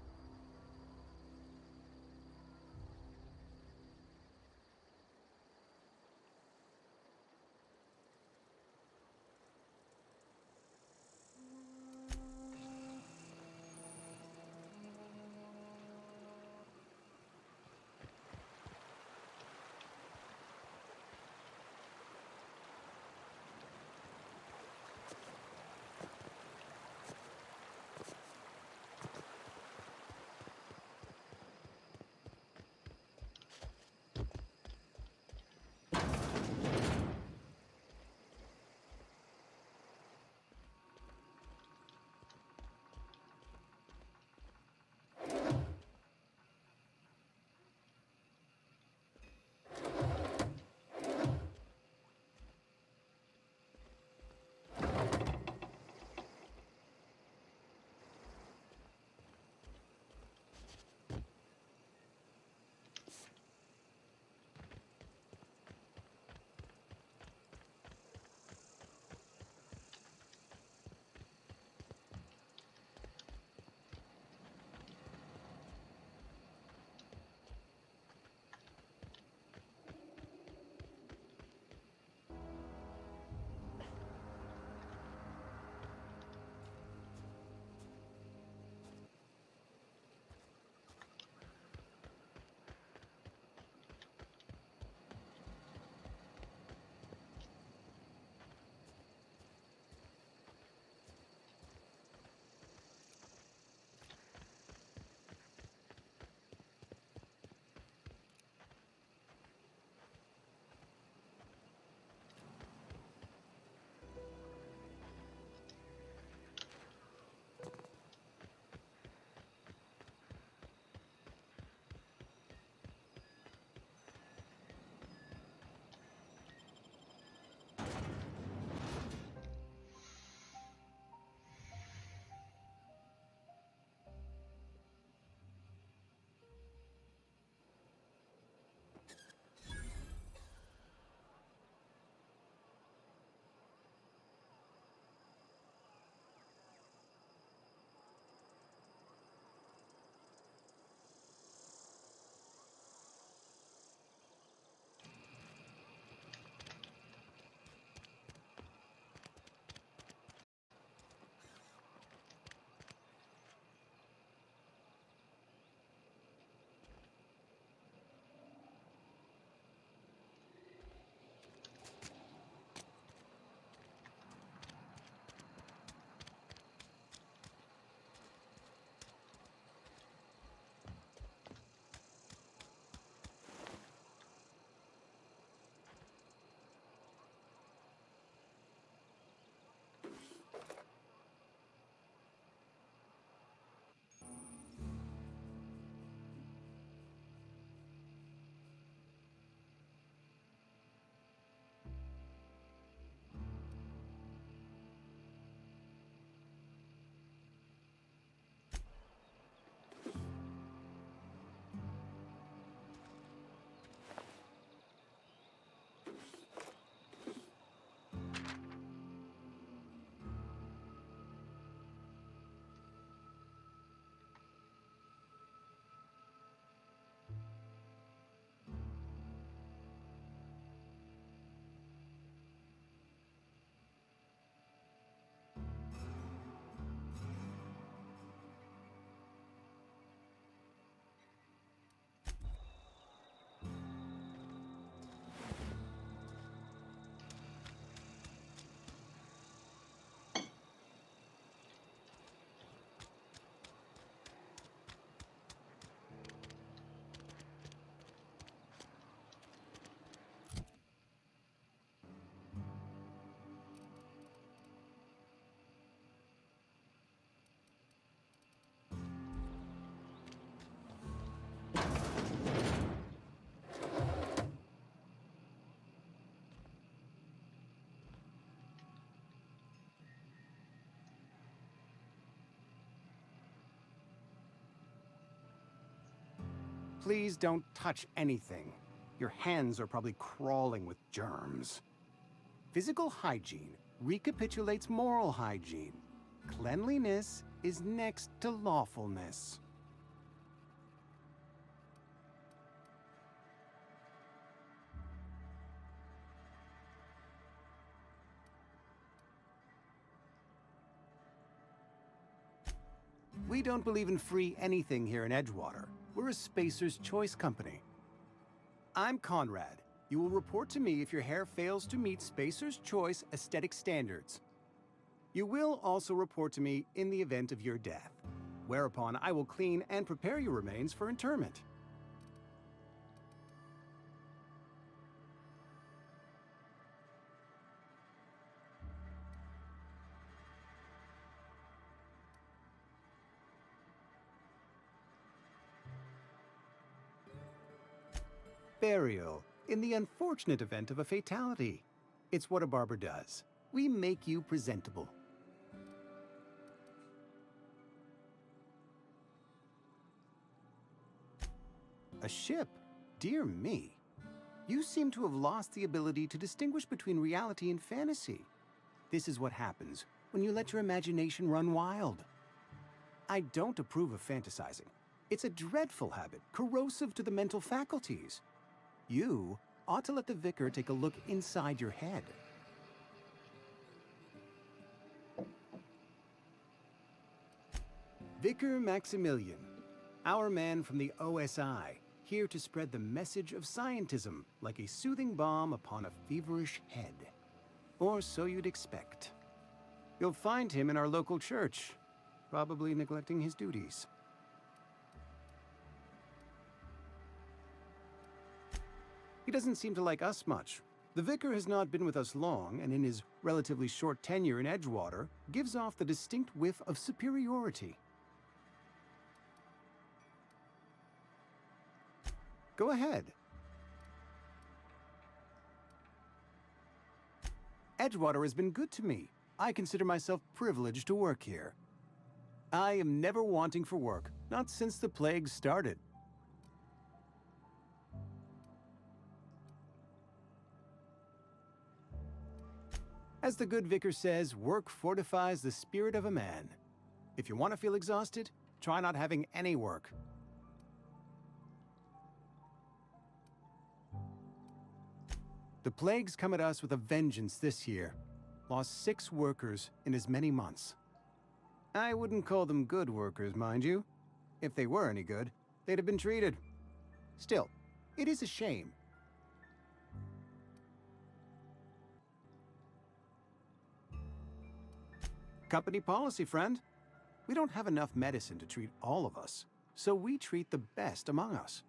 Please don't touch anything. Your hands are probably crawling with germs. Physical hygiene recapitulates moral hygiene. Cleanliness is next to lawfulness. We don't believe in free anything here in Edgewater. We're a Spacer's Choice company. I'm Conrad. You will report to me if your hair fails to meet Spacer's Choice aesthetic standards. You will also report to me in the event of your death, whereupon I will clean and prepare your remains for interment. Burial, in the unfortunate event of a fatality. It's what a barber does. We make you presentable. A ship? Dear me. You seem to have lost the ability to distinguish between reality and fantasy. This is what happens when you let your imagination run wild. I don't approve of fantasizing. It's a dreadful habit, corrosive to the mental faculties. You ought to let the vicar take a look inside your head. Vicar Maximilian, our man from the OSI, here to spread the message of scientism like a soothing balm upon a feverish head. Or so you'd expect. You'll find him in our local church, probably neglecting his duties. He doesn't seem to like us much. The vicar has not been with us long, and in his relatively short tenure in Edgewater, gives off the distinct whiff of superiority. Go ahead. Edgewater has been good to me. I consider myself privileged to work here. I am never wanting for work, not since the plague started. As the good vicar says, work fortifies the spirit of a man. If you want to feel exhausted, try not having any work. The plague's come at us with a vengeance this year. Lost 6 workers in as many months. I wouldn't call them good workers, mind you. If they were any good, they'd have been treated. Still, it is a shame. Company policy, friend. We don't have enough medicine to treat all of us, so we treat the best among us.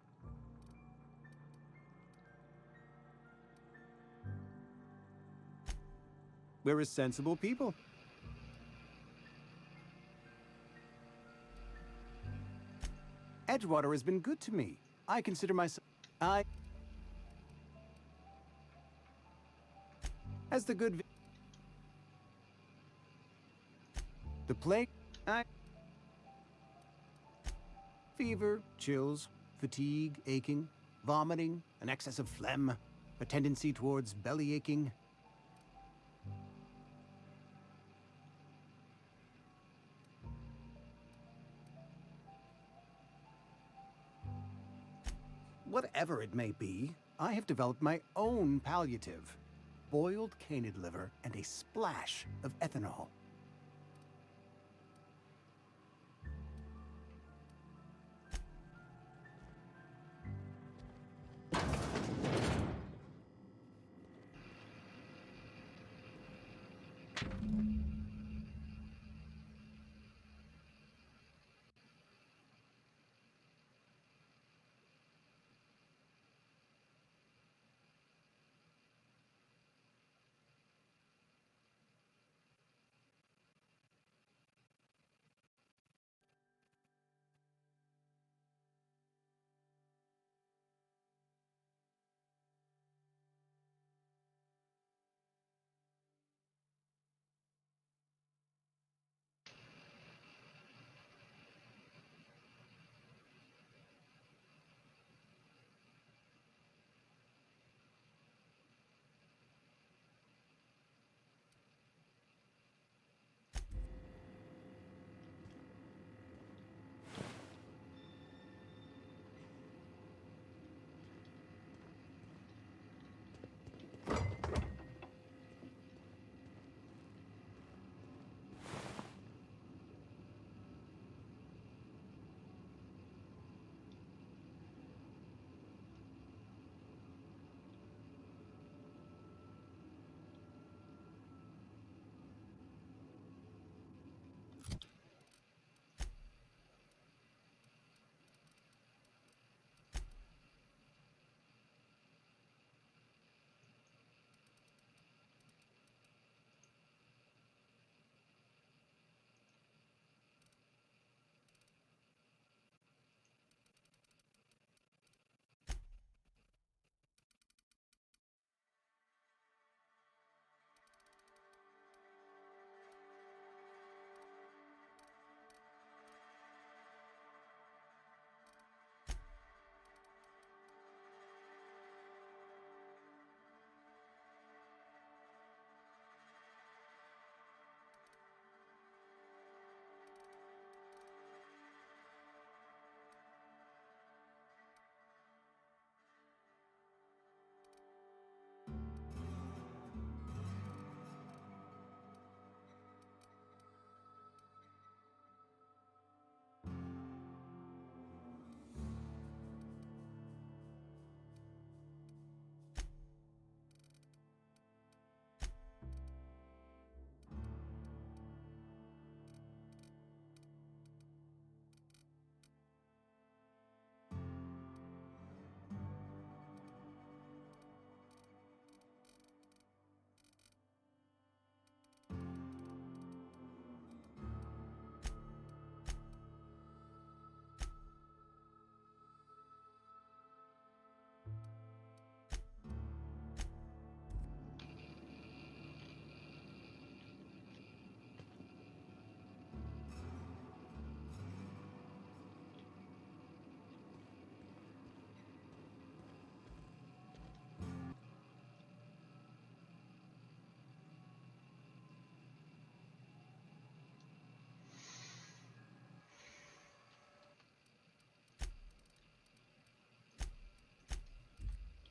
We're a sensible people. Edgewater has been good to me. I consider myself... As the good... The plague... Fever, chills, fatigue, aching, vomiting, an excess of phlegm, a tendency towards belly aching. Whatever it may be, I have developed my own palliative. Boiled canid liver and a splash of ethanol.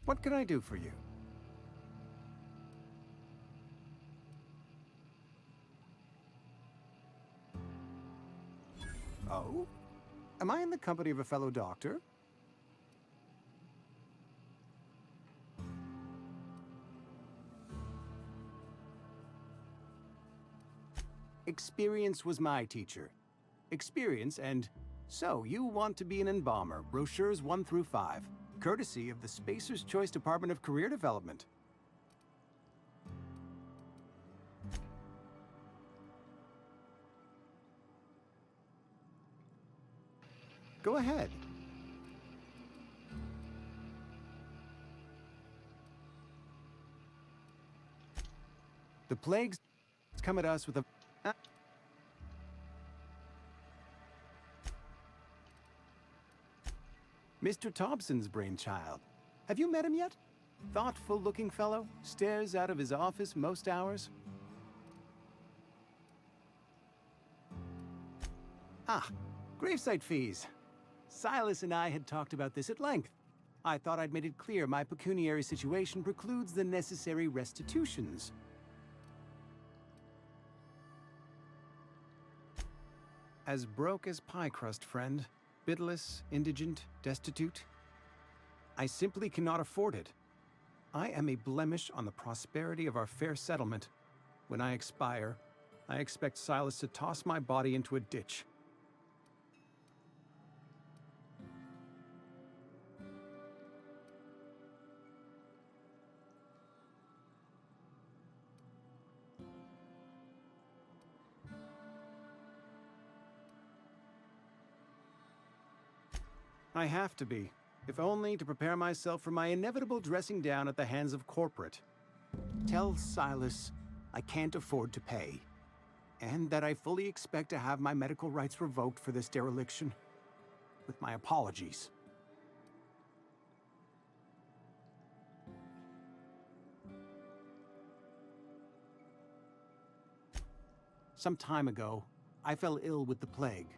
What can I do for you? Oh? Am I in the company of a fellow doctor? Experience was my teacher. Experience and... So, you want to be an embalmer, brochures 1 through 5, courtesy of the Spacer's Choice Department of Career Development. Go ahead. The plague's come at us with a... Mr. Thompson's brainchild. Have you met him yet? Thoughtful-looking fellow, stares out of his office most hours. Ah, gravesite fees. Silas and I had talked about this at length. I thought I'd made it clear my pecuniary situation precludes the necessary restitutions. As broke as pie crust, friend. Bitless, indigent, destitute. I simply cannot afford it. I am a blemish on the prosperity of our fair settlement. When I expire, I expect Silas to toss my body into a ditch. I have to be, if only to prepare myself for my inevitable dressing down at the hands of corporate. Tell Silas I can't afford to pay, and that I fully expect to have my medical rights revoked for this dereliction. With my apologies. Some time ago, I fell ill with the plague.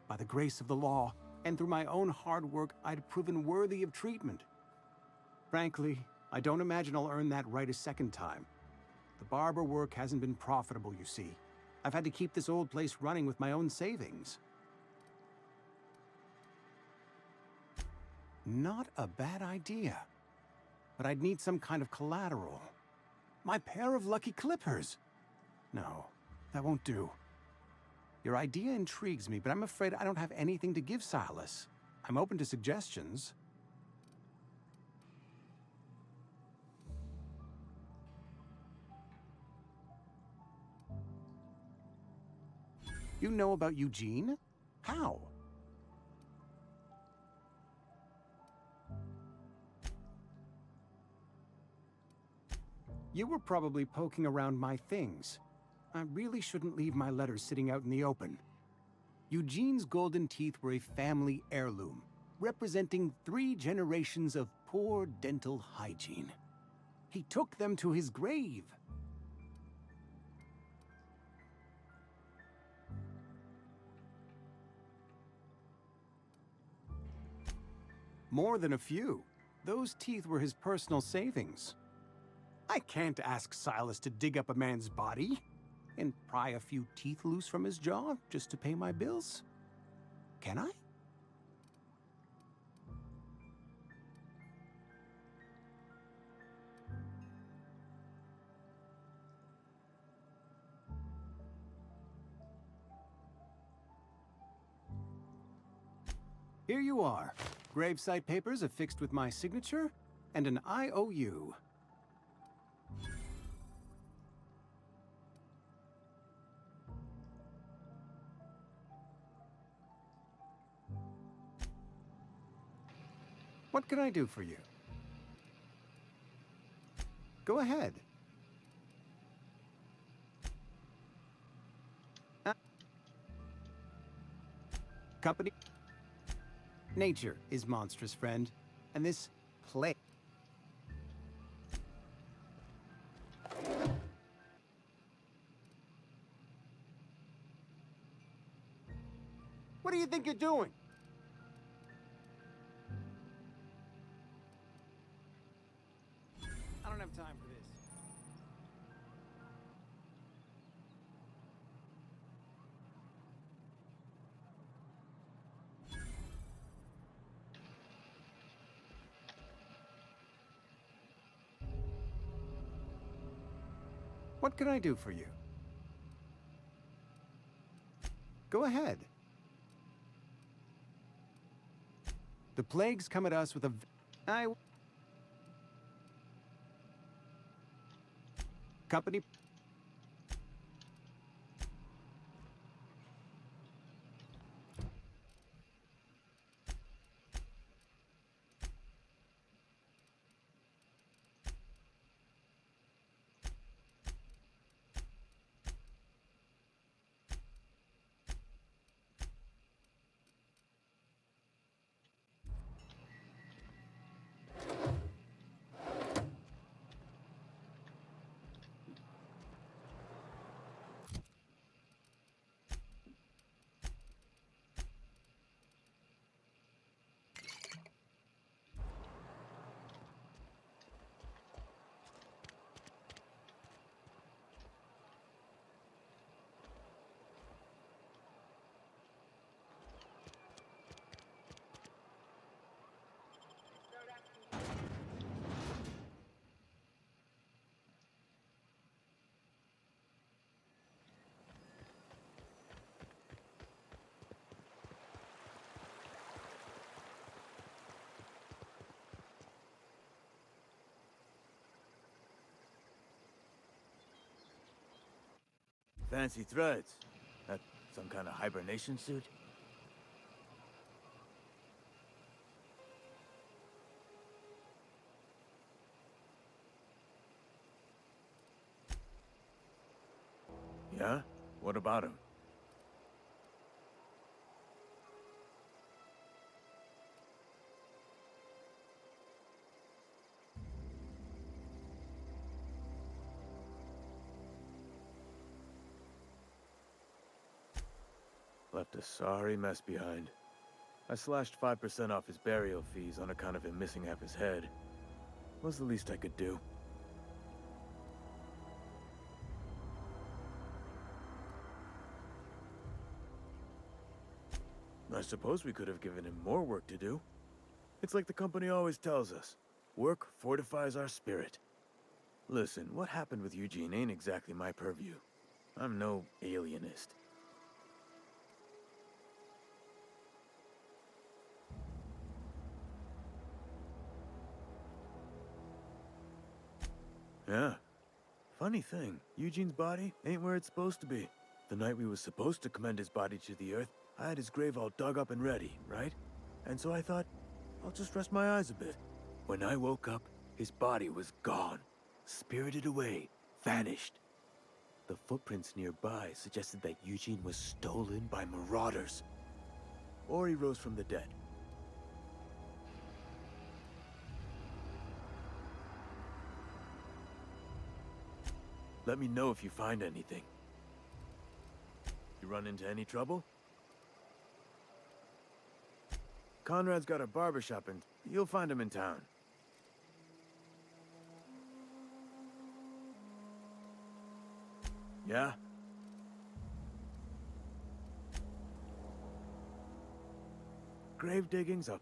By the grace of the law, and through my own hard work, I'd proven worthy of treatment. Frankly, I don't imagine I'll earn that right a second time. The barber work hasn't been profitable, you see. I've had to keep this old place running with my own savings. Not a bad idea. But I'd need some kind of collateral. My pair of lucky clippers! No, that won't do. Your idea intrigues me, but I'm afraid I don't have anything to give Silas. I'm open to suggestions. You know about Eugene? How? You were probably poking around my things. I really shouldn't leave my letters sitting out in the open. Eugene's golden teeth were a family heirloom, representing 3 generations of poor dental hygiene. He took them to his grave. More than a few. Those teeth were his personal savings. I can't ask Silas to dig up a man's body and pry a few teeth loose from his jaw just to pay my bills. Can I? Here you are. Gravesite papers affixed with my signature and an IOU. What can I do for you? Go ahead. Company? Nature is monstrous, friend. And this plague. What do you think you're doing? What can I do for you? Go ahead. The plagues come at us with a... Company... Fancy threads. That some kind of hibernation suit? Yeah? What about him? Left a sorry mess behind. I slashed 5% off his burial fees on account of him missing half his head. Was the least I could do. I suppose we could have given him more work to do. It's like the company always tells us. Work fortifies our spirit. Listen, what happened with Eugene ain't exactly my purview. I'm no alienist. Yeah. Funny thing, Eugene's body ain't where it's supposed to be. The night we was supposed to commend his body to the earth, I had his grave all dug up and ready, right? And so I thought, I'll just rest my eyes a bit. When I woke up, his body was gone. Spirited away, vanished. The footprints nearby suggested that Eugene was stolen by marauders. Or he rose from the dead. Let me know if you find anything. You run into any trouble? Conrad's got a barbershop and you'll find him in town. Yeah? Grave digging's up.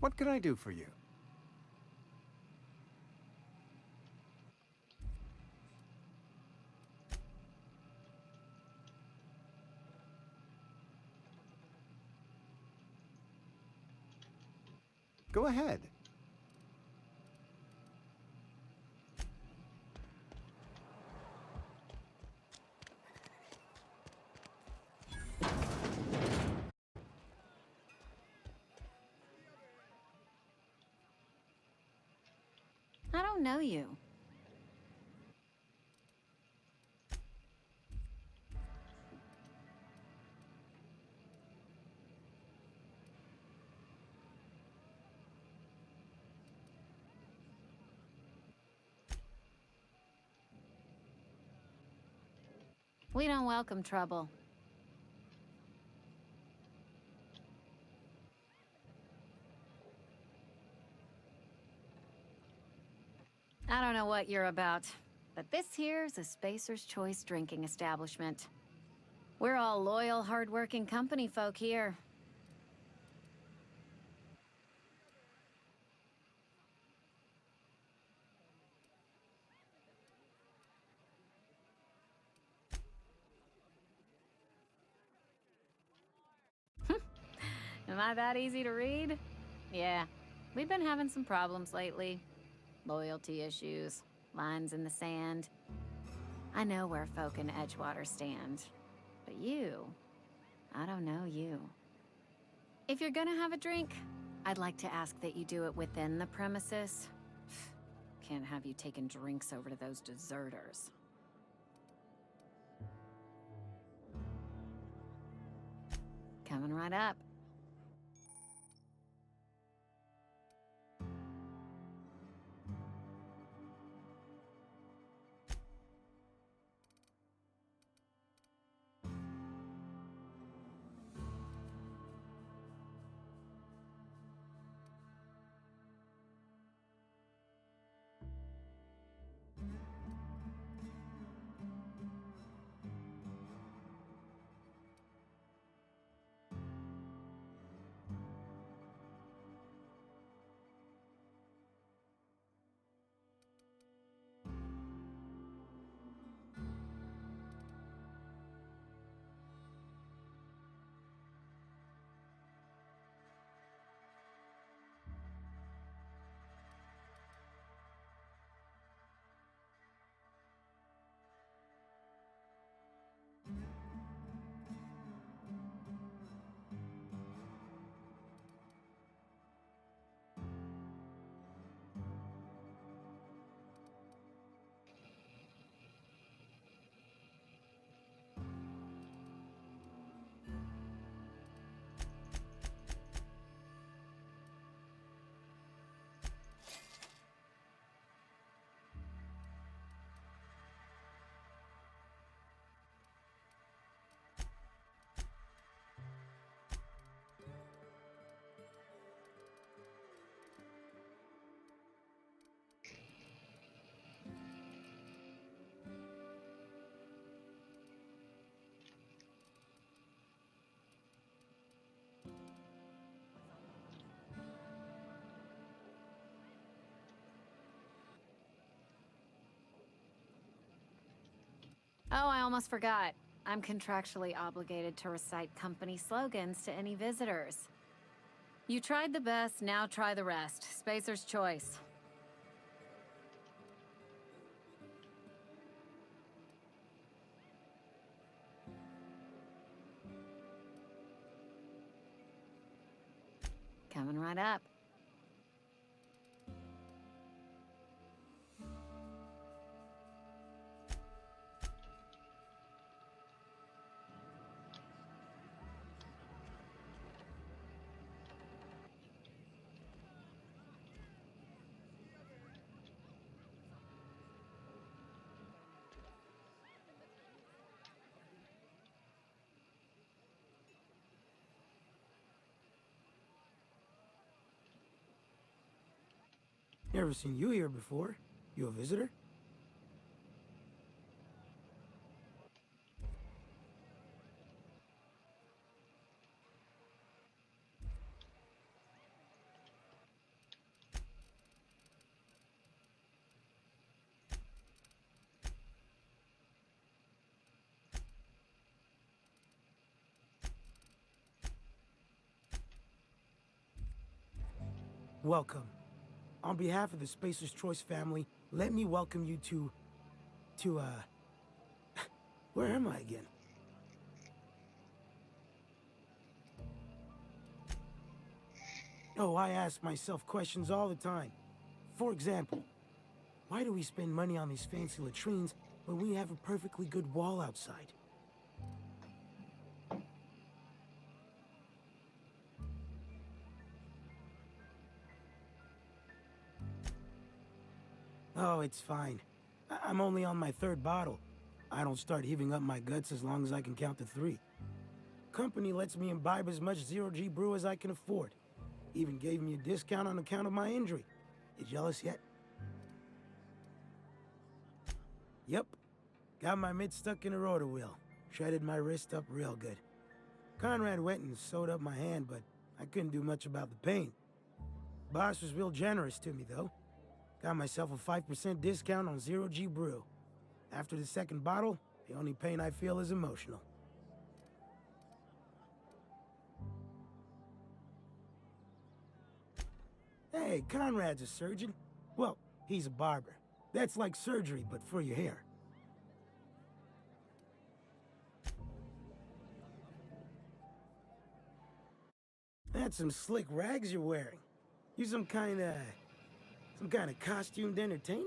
What can I do for you? Go ahead. I don't know you. We don't welcome trouble. I don't know what you're about, but this here's a Spacer's Choice drinking establishment. We're all loyal, hard-working company folk here. Am I that easy to read? Yeah, we've been having some problems lately. Loyalty issues, lines in the sand. I know where folk in Edgewater stand. But you, I don't know you. If you're gonna have a drink, I'd like to ask that you do it within the premises. Can't have you taking drinks over to those deserters. Coming right up. Oh, I almost forgot. I'm contractually obligated to recite company slogans to any visitors. You tried the best, now try the rest. Spacer's Choice. Coming right up. Never seen you here before. You a visitor? welcome. On behalf of the Spacer's Choice family, let me welcome you to, where am I again? Oh, I ask myself questions all the time. For example, why do we spend money on these fancy latrines when we have a perfectly good wall outside? Oh, it's fine. I'm only on my 3rd bottle. I don't start heaving up my guts as long as I can count to 3. Company lets me imbibe as much zero-G brew as I can afford. Even gave me a discount on account of my injury. You jealous yet? Yep. Got my mitt stuck in a rotor wheel. Shredded my wrist up real good. Conrad went and sewed up my hand, but I couldn't do much about the pain. Boss was real generous to me, though. Got myself a 5% discount on zero-G brew. After the 2nd bottle, the only pain I feel is emotional. Hey, Conrad's a surgeon. Well, he's a barber. That's like surgery, but for your hair. That's some slick rags you're wearing. You some kind of costumed entertainer?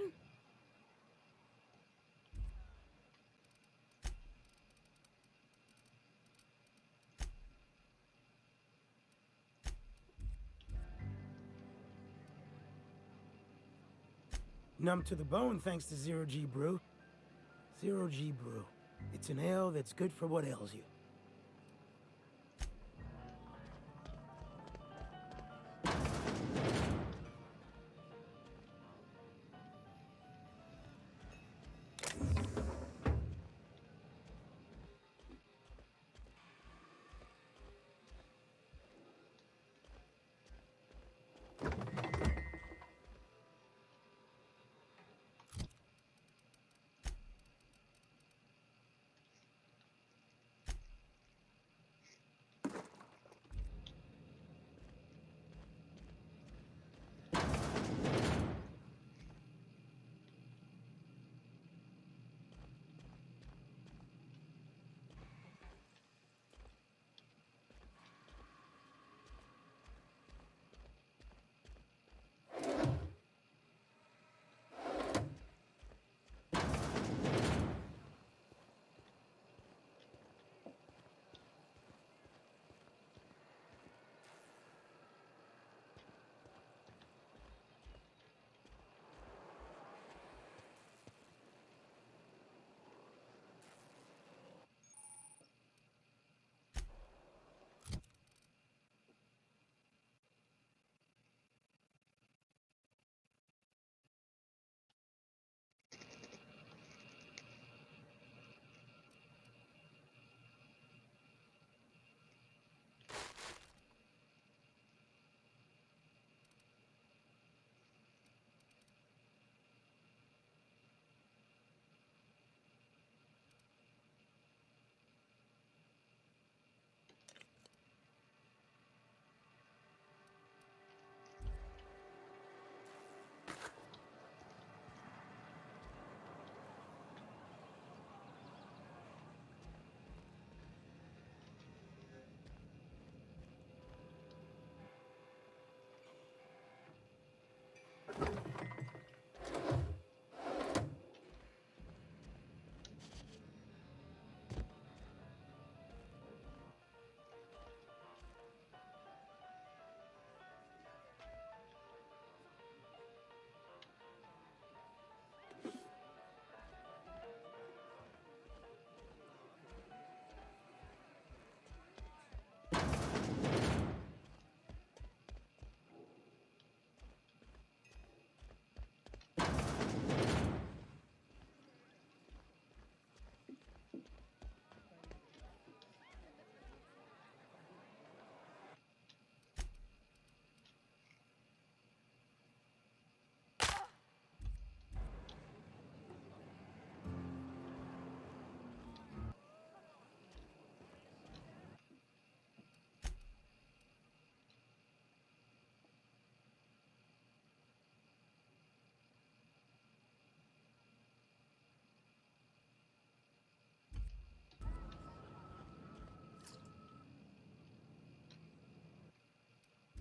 Numb to the bone thanks to zero-G brew. Zero-G brew. It's an ale that's good for what ails you.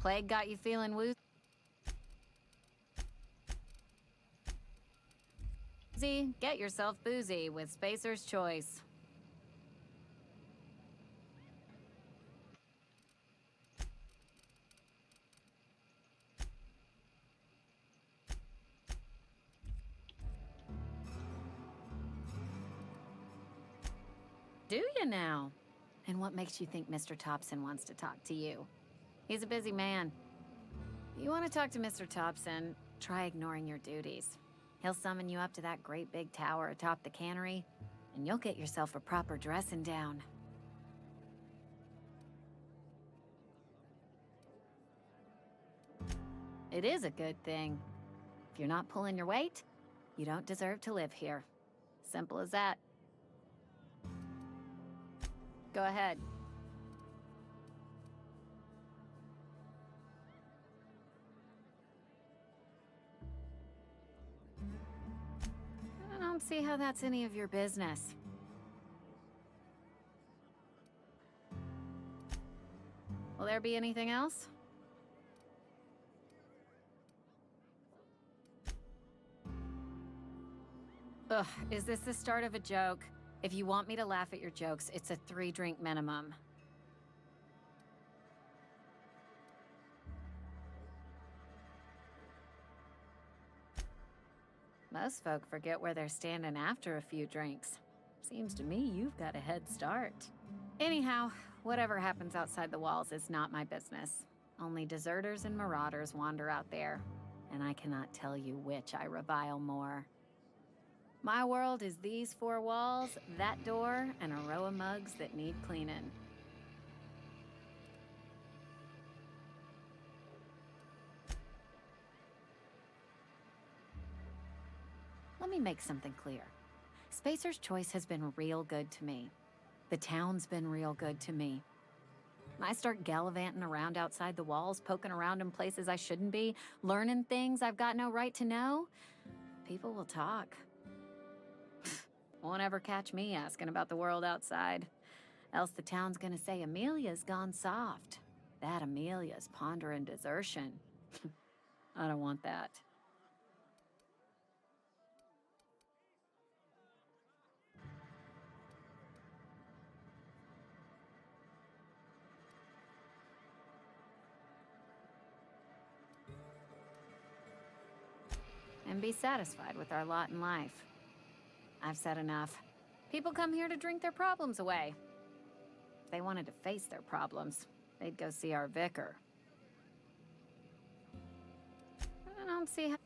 Plague got you feeling woozy? Get yourself boozy with Spacer's Choice. Do you now? And what makes you think Mr. Thompson wants to talk to you? He's a busy man. You want to talk to Mr. Thompson, try ignoring your duties. He'll summon you up to that great big tower atop the cannery, and you'll get yourself a proper dressing down. It is a good thing. If you're not pulling your weight, you don't deserve to live here. Simple as that. Go ahead. I don't see how that's any of your business. Will there be anything else? Ugh, is this the start of a joke? If you want me to laugh at your jokes, it's a 3-drink minimum. Most folk forget where they're standing after a few drinks. Seems to me you've got a head start. Anyhow, whatever happens outside the walls is not my business. Only deserters and marauders wander out there, and I cannot tell you which I revile more. My world is these 4 walls, that door, and a row of mugs that need cleaning. Let me make something clear. Spacer's Choice has been real good to me. The town's been real good to me. I start gallivanting around outside the walls, poking around in places I shouldn't be, learning things I've got no right to know. People will talk. Won't ever catch me asking about the world outside. Else the town's gonna say Amelia's gone soft. That Amelia's pondering desertion. I don't want that. And be satisfied with our lot in life. I've said enough. People come here to drink their problems away. If they wanted to face their problems, they'd go see our vicar. I don't see how...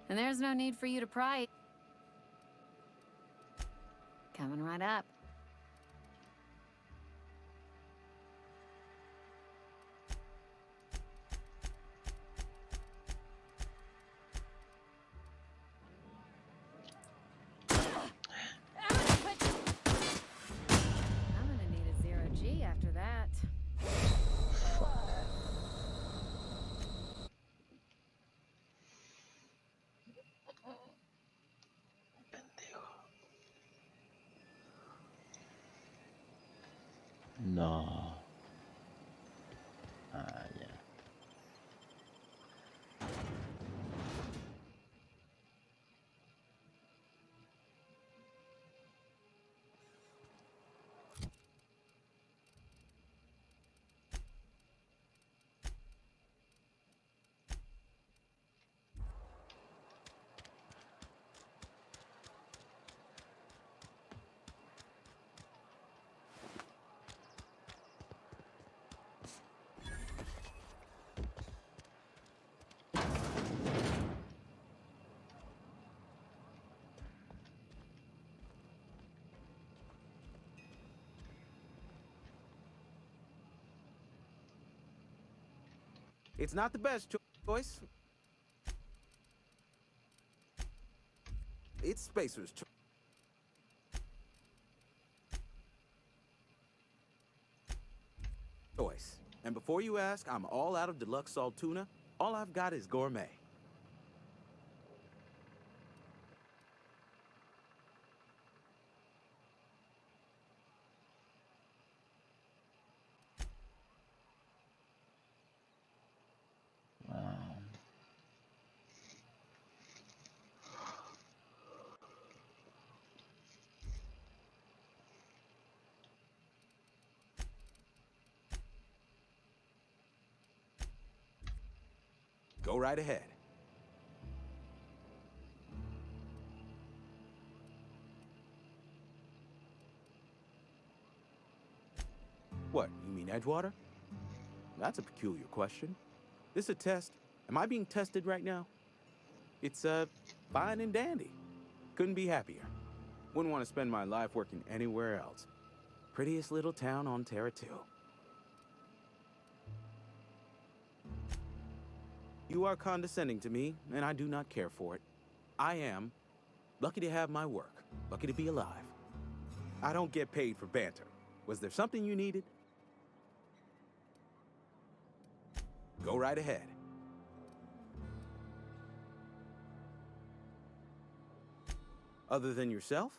And there's no need for you to pry. Coming right up. I'm gonna need a 0G after that. No. Yeah. It's not the best choice. It's Spacer's choice. And before you ask, I'm all out of deluxe salt tuna. All I've got is gourmet. Go right ahead. What, you mean Edgewater? That's a peculiar question. This a test? Am I being tested right now? It's, fine and dandy. Couldn't be happier. Wouldn't want to spend my life working anywhere else. Prettiest little town on Terra 2. You are condescending to me, and I do not care for it. I am lucky to have my work, lucky to be alive. I don't get paid for banter. Was there something you needed? Go right ahead. Other than yourself?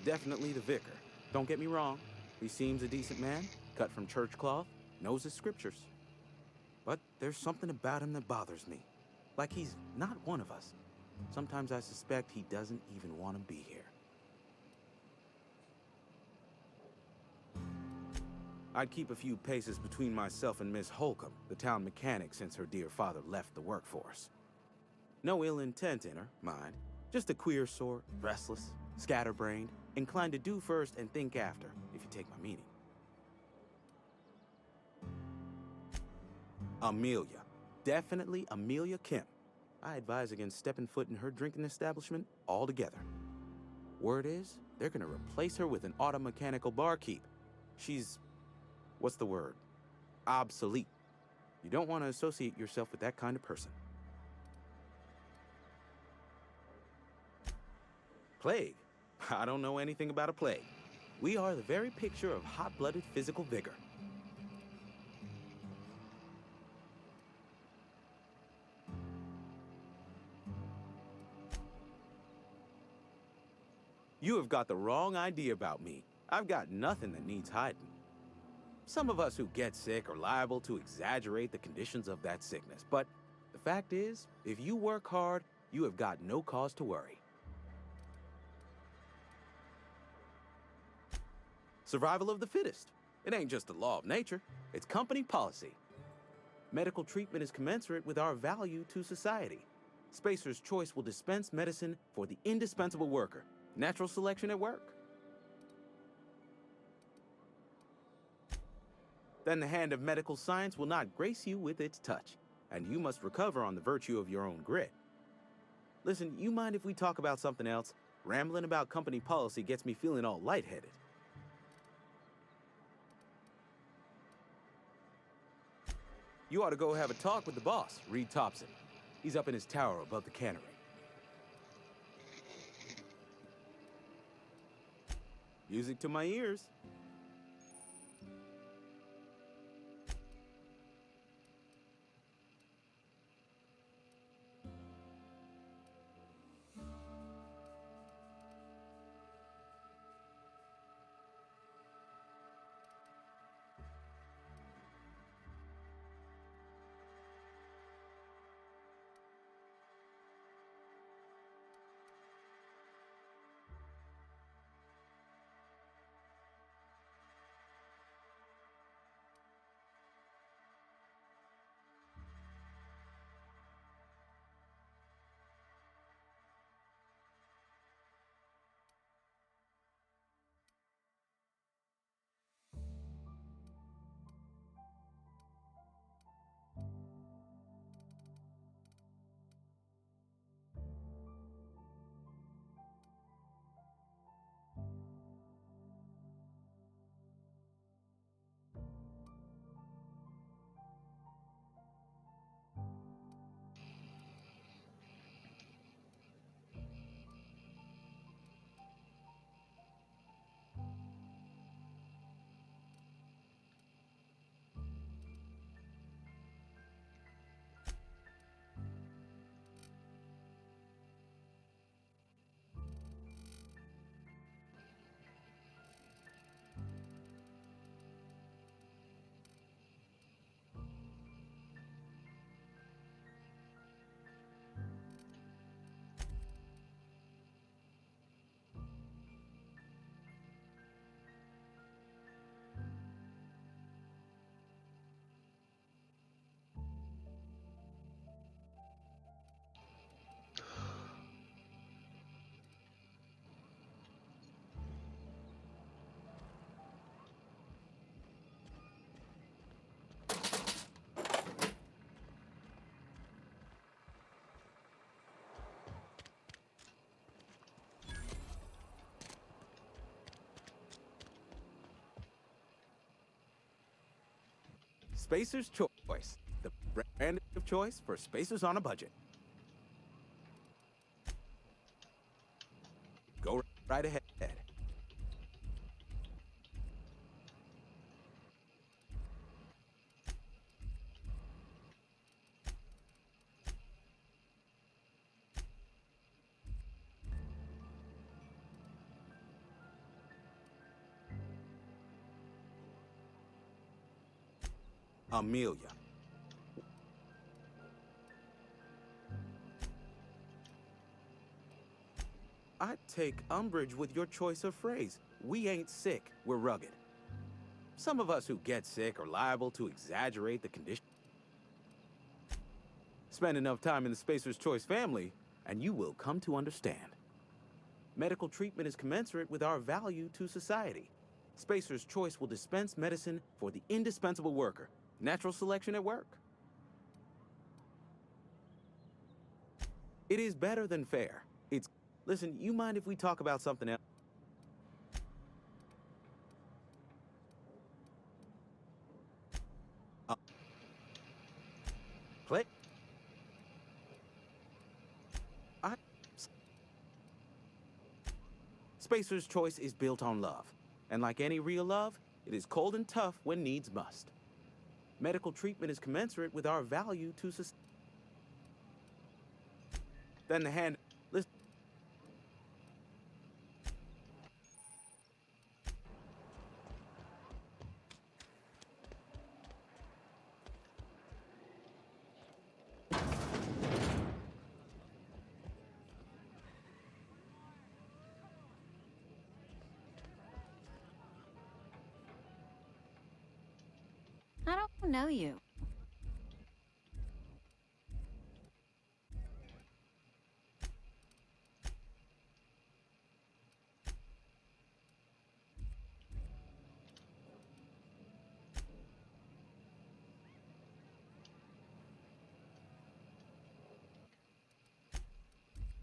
Definitely the vicar. Don't get me wrong. He seems a decent man, cut from church cloth, knows his scriptures. But there's something about him that bothers me. Like he's not one of us. Sometimes I suspect he doesn't even want to be here. I'd keep a few paces between myself and Miss Holcomb, the town mechanic, since her dear father left the workforce. No ill intent in her, mind. Just a queer sort, restless, scatterbrained, inclined to do first and think after, if you take my meaning. Amelia. Definitely Amelia Kim. I advise against stepping foot in her drinking establishment altogether. Word is, they're gonna replace her with an auto-mechanical barkeep. She's... what's the word? Obsolete. You don't want to associate yourself with that kind of person. Plague? I don't know anything about a plague. We are the very picture of hot-blooded physical vigor. You have got the wrong idea about me. I've got nothing that needs hiding. Some of us who get sick are liable to exaggerate the conditions of that sickness, but the fact is, if you work hard, you have got no cause to worry. Survival of the fittest. It ain't just a law of nature, it's company policy. Medical treatment is commensurate with our value to society. Spacer's Choice will dispense medicine for the indispensable worker. Natural selection at work. Then the hand of medical science will not grace you with its touch, and you must recover on the virtue of your own grit. Listen, you mind if we talk about something else? Rambling about company policy gets me feeling all lightheaded. You ought to go have a talk with the boss, Reed Thompson. He's up in his tower above the cannery. Music to my ears. Spacer's Choice, the brand of choice for spacers on a budget. Go right ahead. Amelia. I take umbrage with your choice of phrase. We ain't sick, we're rugged. Some of us who get sick are liable to exaggerate the condition. Spend enough time in the Spacer's Choice family, and you will come to understand. Medical treatment is commensurate with our value to society. Spacer's Choice will dispense medicine for the indispensable worker. Natural selection at work. It is better than fair. It's... Listen, you mind if we talk about something else? Play. Spacer's Choice is built on love. And like any real love, it is cold and tough when needs must. Medical treatment is commensurate with our value to society. Then the hand... Listen. I don't know you.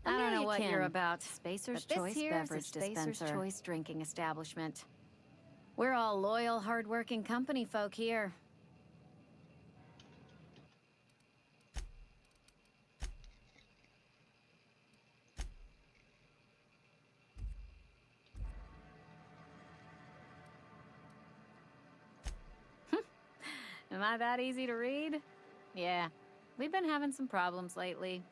I don't know what you're about. Spacer's Choice beverage dispenser. Spacer's Choice drinking establishment. We're all loyal, hard-working company folk here. Am I that easy to read? Yeah, we've been having some problems lately.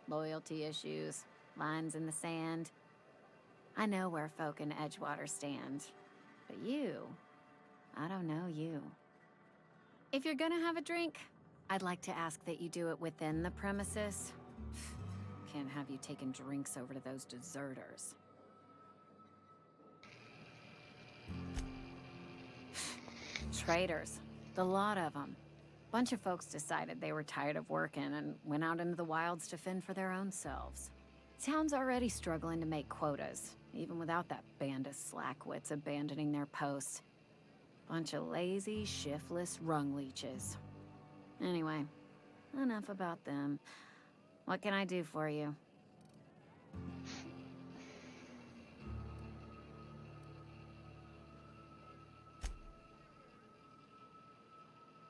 Loyalty issues, lines in the sand. I know where folk in Edgewater stand. But you, I don't know you. If you're gonna have a drink, I'd like to ask that you do it within the premises. Can't have you taking drinks over to those deserters. Traitors. The lot of them. Bunch of folks decided they were tired of working and went out into the wilds to fend for their own selves. Town's already struggling to make quotas, even without that band of slackwits abandoning their posts. Bunch of lazy, shiftless rung leeches. Anyway, enough about them. What can I do for you?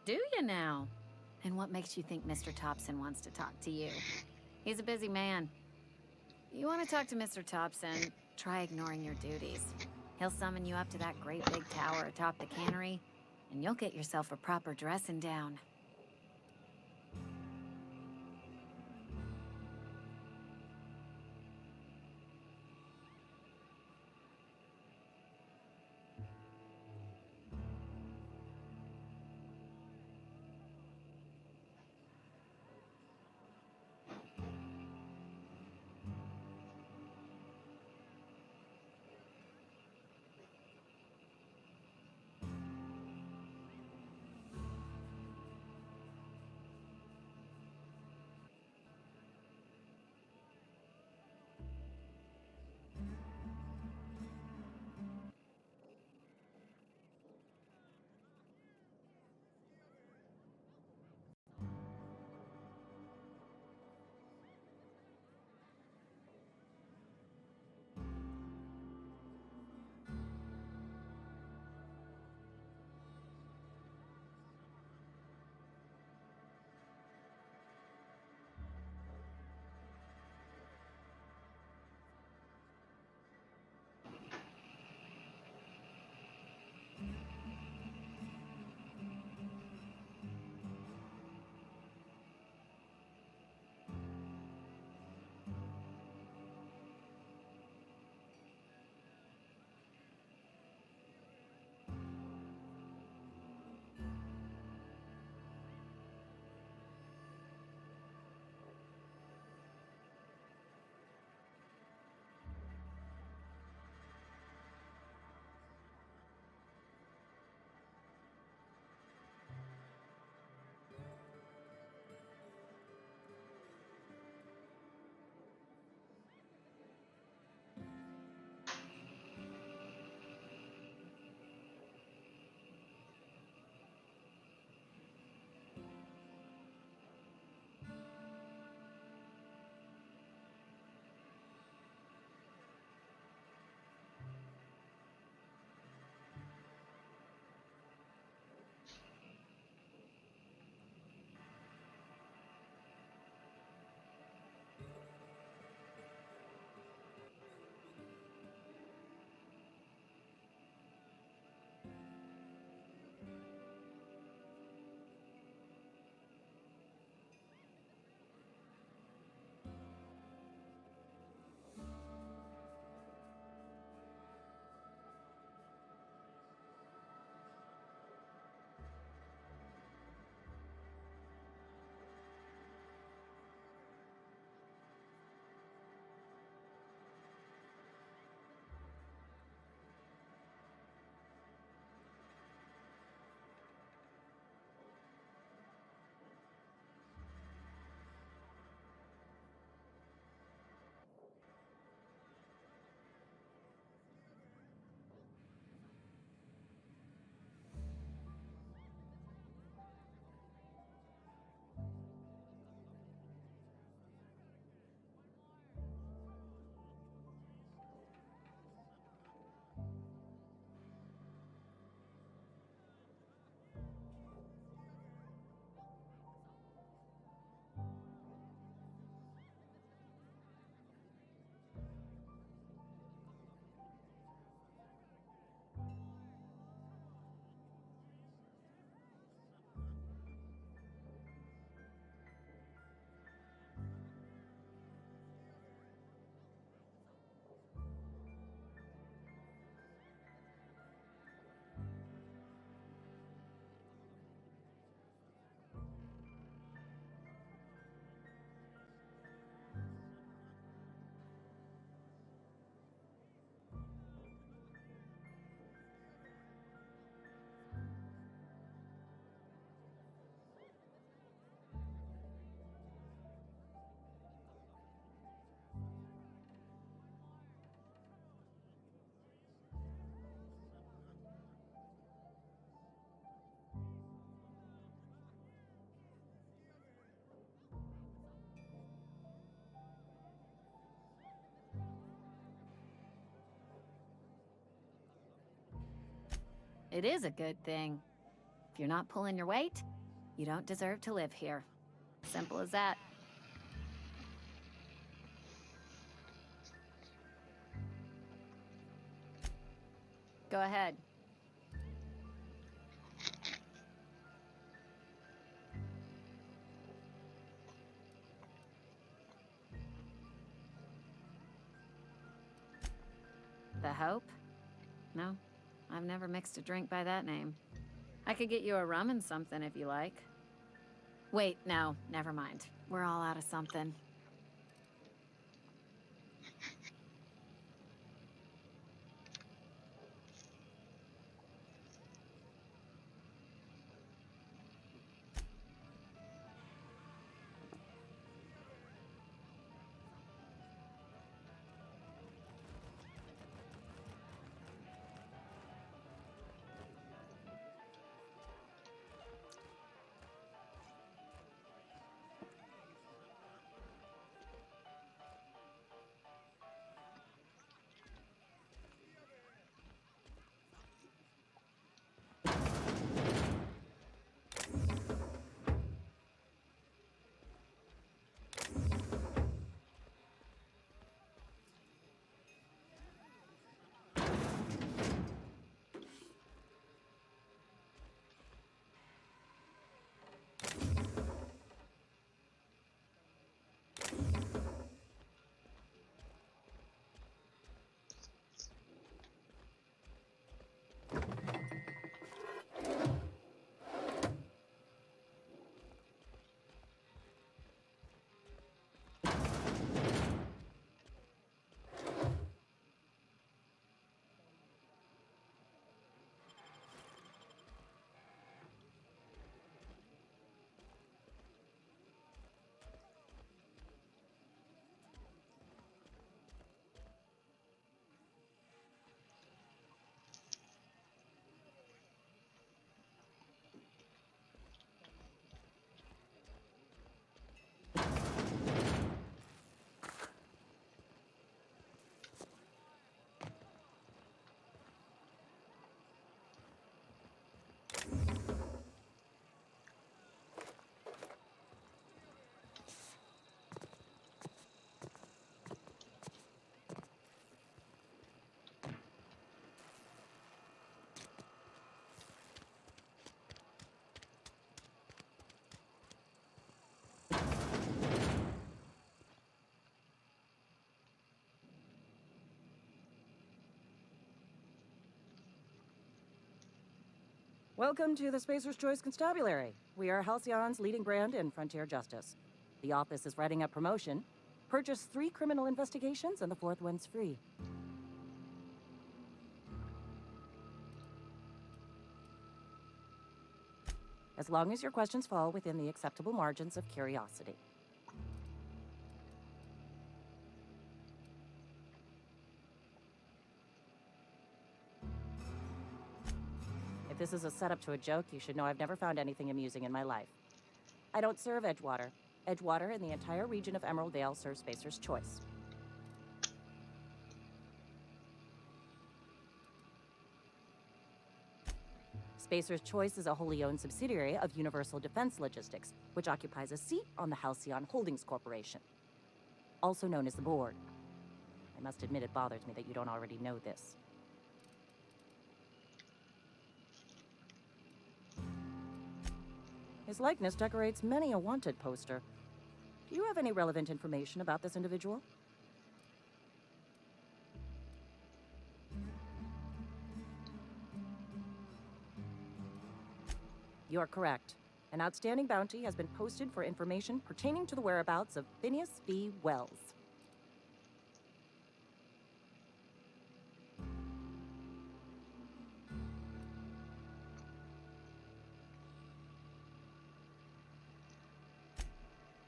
Do you now? And what makes you think Mr. Thompson wants to talk to you? He's a busy man. You want to talk to Mr. Thompson, try ignoring your duties. He'll summon you up to that great big tower atop the cannery, and you'll get yourself a proper dressing down. It is a good thing. If you're not pulling your weight, you don't deserve to live here. Simple as that. Go ahead. The Hope? No, I've never mixed a drink by that name. I could get you a rum and something if you like. Wait, no, never mind. We're all out of something. Welcome to the Spacer's Choice Constabulary. We are Halcyon's leading brand in frontier justice. The office is writing a promotion. Purchase 3 criminal investigations and the 4th one's free. As long as your questions fall within the acceptable margins of curiosity. If this is a setup to a joke, you should know I've never found anything amusing in my life. I don't serve Edgewater. Edgewater and the entire region of Emerald Vale serves Spacer's Choice. Spacer's Choice is a wholly owned subsidiary of Universal Defense Logistics, which occupies a seat on the Halcyon Holdings Corporation, also known as the Board. I must admit it bothers me that you don't already know this. His likeness decorates many a wanted poster. Do you have any relevant information about this individual? You are correct. An outstanding bounty has been posted for information pertaining to the whereabouts of Phineas B. Wells.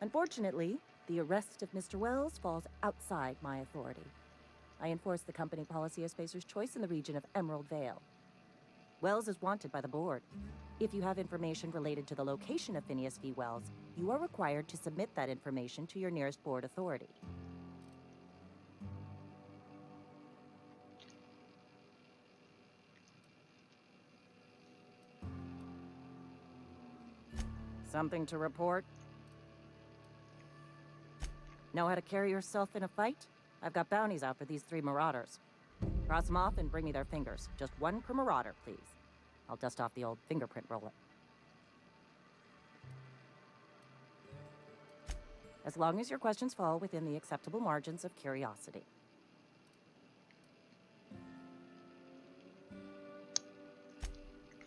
Unfortunately, the arrest of Mr. Wells falls outside my authority. I enforce the company policy of Spacer's Choice in the region of Emerald Vale. Wells is wanted by the board. If you have information related to the location of Phineas V. Wells, you are required to submit that information to your nearest board authority. Something to report? Know how to carry yourself in a fight? I've got bounties out for these 3 marauders. Cross them off and bring me their fingers. Just 1 per marauder, please. I'll dust off the old fingerprint roller. As long as your questions fall within the acceptable margins of curiosity.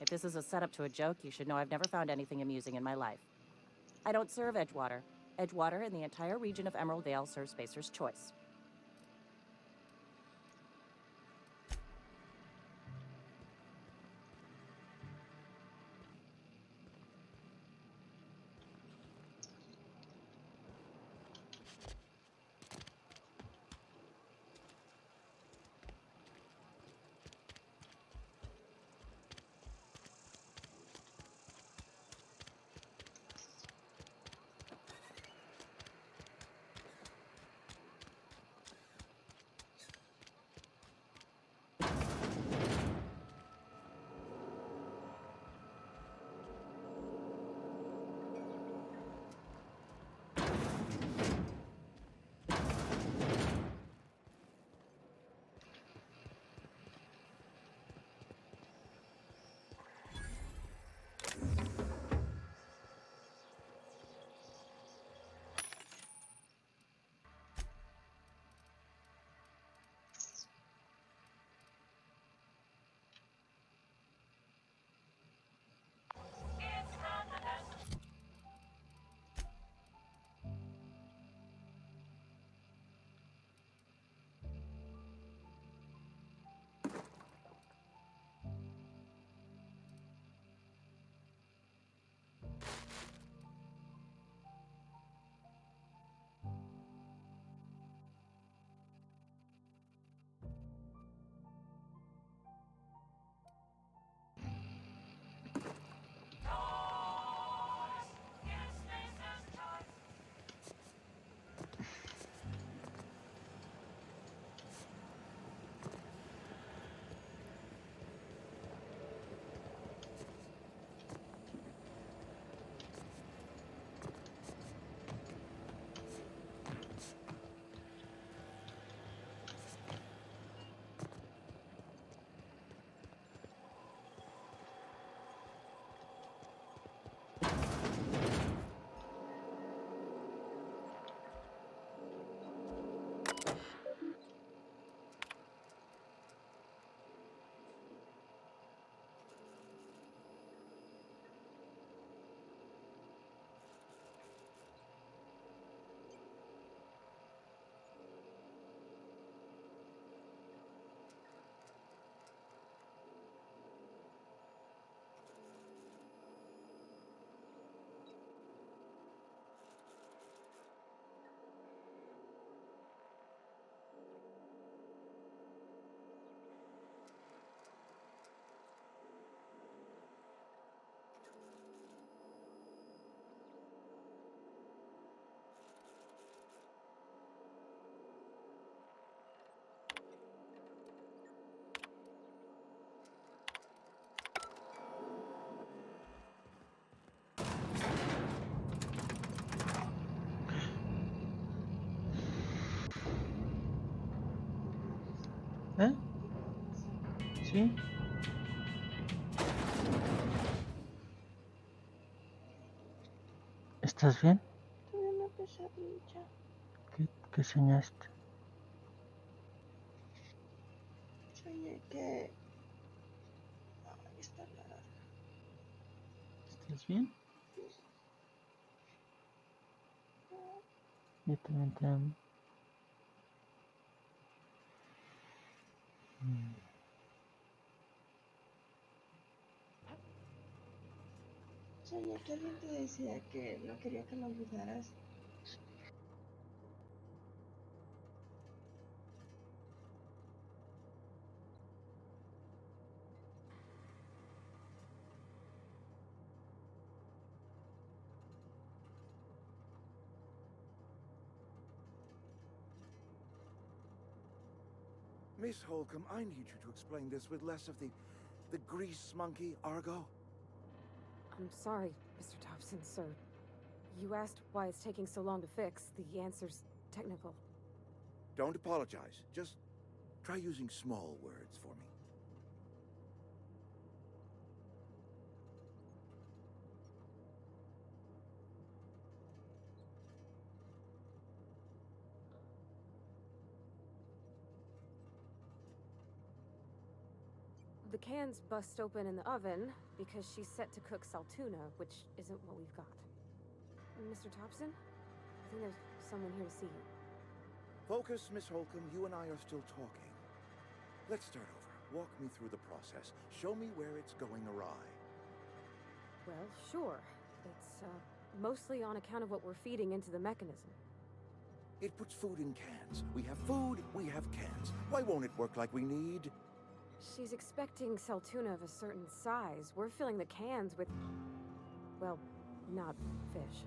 If this is a setup to a joke, you should know I've never found anything amusing in my life. I don't serve Edgewater. Edgewater and the entire region of Emerald Vale serve Spacer's Choice. ¿Eh? ¿Sí? ¿Estás bien? Tuve una pesadilla. ¿Qué soñaste? Soñé que... Ay, está larga. ¿Estás bien? Yo también te amo. Soñé que alguien te decía que no quería que lo olvidaras. Miss Holcomb, I need you to explain this with less of the grease monkey argo. I'm sorry, Mr. Thompson, sir. You asked why it's taking so long to fix. The answer's technical. Don't apologize. Just try using small words for me. The cans bust open in the oven because she's set to cook saltuna, which isn't what we've got. Mr. Thompson? I think there's someone here to see you. Focus, Miss Holcomb. You and I are still talking. Let's start over. Walk me through the process. Show me where it's going awry. Well, sure. It's, mostly on account of what we're feeding into the mechanism. It puts food in cans. We have food, we have cans. Why won't it work like we need? She's expecting saltuna of a certain size. We're filling the cans with, well, not fish.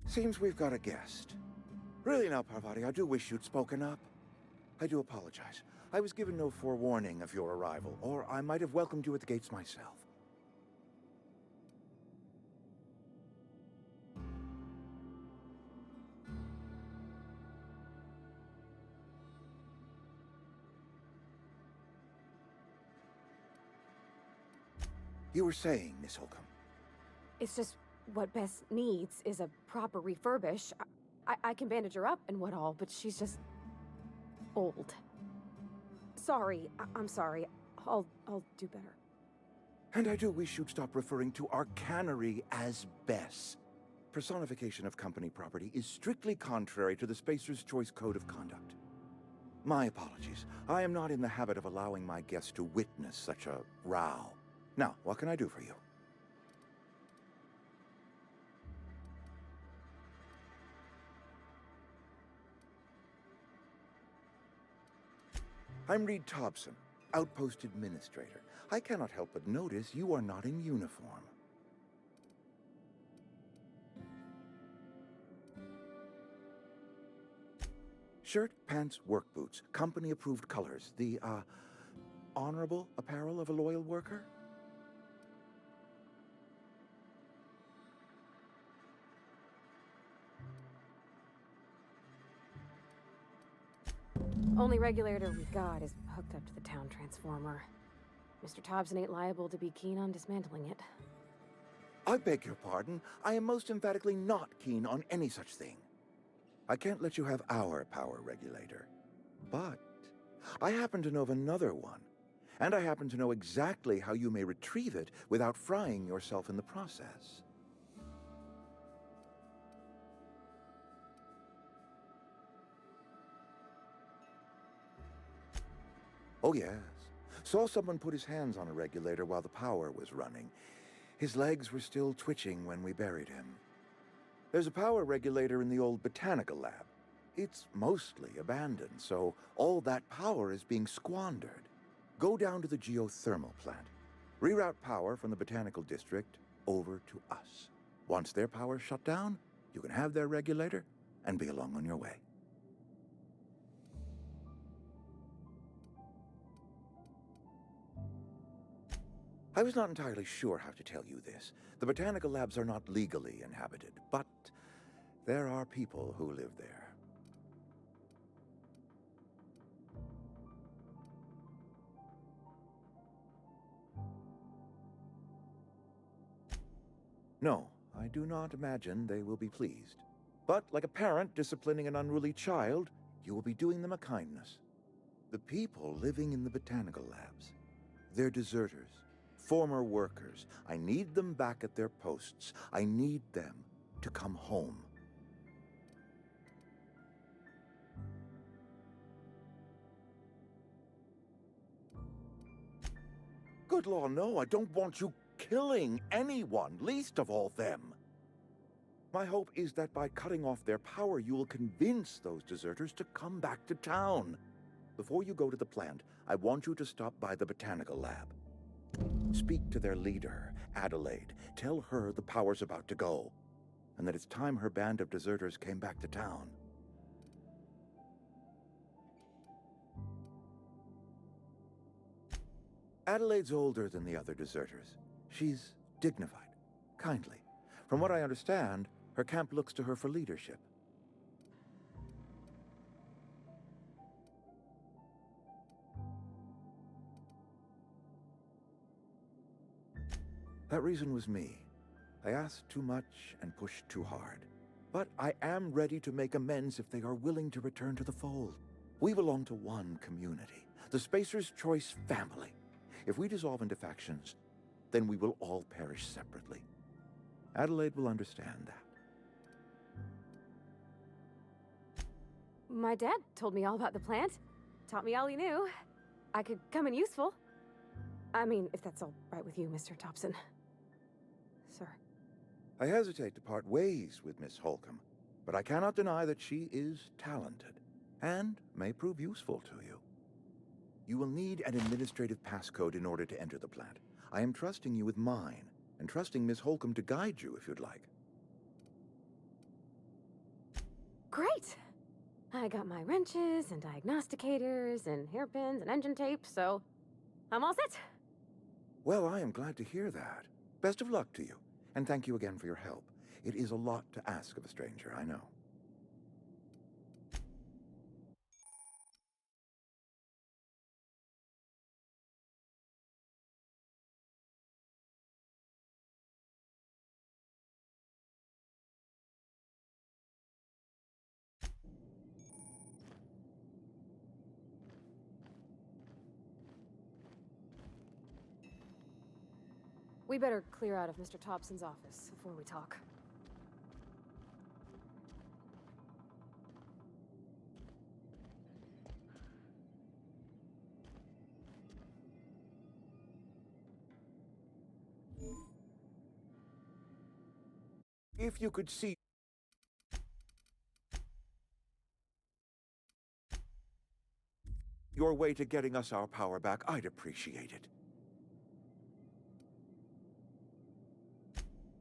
Seems we've got a guest. Really now, Parvati, I do wish you'd spoken up. I do apologize. I was given no forewarning of your arrival, or I might have welcomed you at the gates myself. You were saying, Miss Holcomb. It's just what Bess needs is a proper refurbish. I can bandage her up and what all, but she's just old. Sorry, I'm sorry. I'll do better. And I do wish you'd stop referring to our cannery as Bess. Personification of company property is strictly contrary to the Spacer's Choice Code of Conduct. My apologies. I am not in the habit of allowing my guests to witness such a row. Now, what can I do for you? I'm Reed Thompson, Outpost Administrator. I cannot help but notice you are not in uniform. Shirt, pants, work boots, company-approved colors. The, honorable apparel of a loyal worker? Only regulator we've got is hooked up to the town transformer. Mr. Thompson ain't liable to be keen on dismantling it. I beg your pardon. I am most emphatically not keen on any such thing. I can't let you have our power regulator. But I happen to know of another one. And I happen to know exactly how you may retrieve it without frying yourself in the process. Oh, yes. Saw someone put his hands on a regulator while the power was running. His legs were still twitching when we buried him. There's a power regulator in the old botanical lab. It's mostly abandoned, so all that power is being squandered. Go down to the geothermal plant. Reroute power from the botanical district over to us. Once their power's shut down, you can have their regulator and be along on your way. I was not entirely sure how to tell you this. The botanical labs are not legally inhabited, but there are people who live there. No, I do not imagine they will be pleased. But like a parent disciplining an unruly child, you will be doing them a kindness. The people living in the botanical labs, they're deserters, former workers. I need them back at their posts. I need them to come home. Good law, no, I don't want you killing anyone, least of all them. My hope is that by cutting off their power, you will convince those deserters to come back to town. Before you go to the plant, I want you to stop by the botanical lab. Speak to their leader, Adelaide. Tell her the power's about to go, and that it's time her band of deserters came back to town. Adelaide's older than the other deserters. She's dignified, kindly. From what I understand, her camp looks to her for leadership. That reason was me. I asked too much and pushed too hard. But I am ready to make amends if they are willing to return to the fold. We belong to one community, the Spacer's Choice family. If we dissolve into factions, then we will all perish separately. Adelaide will understand that. My dad told me all about the plant. Taught me all he knew. I could come in useful. I mean, if that's all right with you, Mr. Thompson. Sir. I hesitate to part ways with Miss Holcomb, but I cannot deny that she is talented and may prove useful to you. You will need an administrative passcode in order to enter the plant. I am trusting you with mine, and trusting Miss Holcomb to guide you if you'd like. Great! I got my wrenches and diagnosticators and hairpins and engine tape, so I'm all set. Well, I am glad to hear that. Best of luck to you, and thank you again for your help. It is a lot to ask of a stranger, I know. We better clear out of Mr. Thompson's office before we talk. If you could see your way to getting us our power back, I'd appreciate it.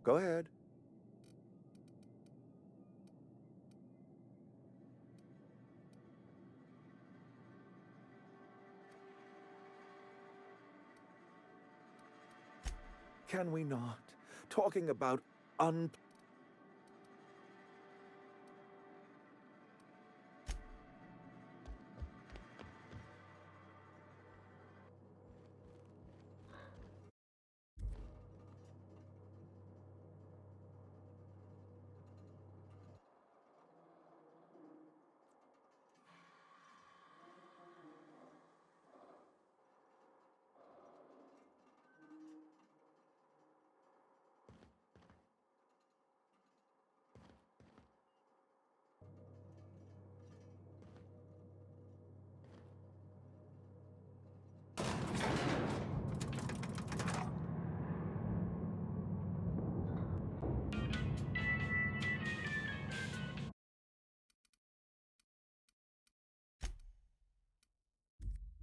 Go ahead. Can we not? Talking about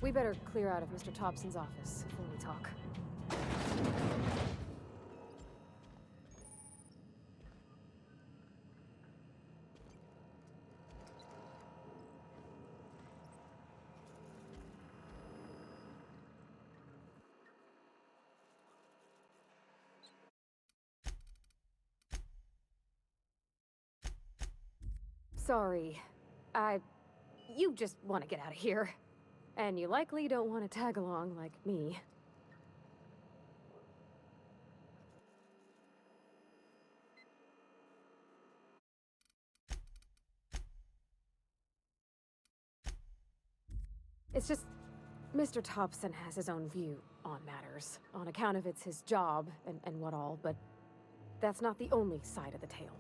We better clear out of Mr. Thompson's office before we talk. Sorry. You just want to get out of here. And you likely don't want to tag along like me. It's just, Mr. Thompson has his own view on matters, on account of it's his job and what all, but that's not the only side of the tale.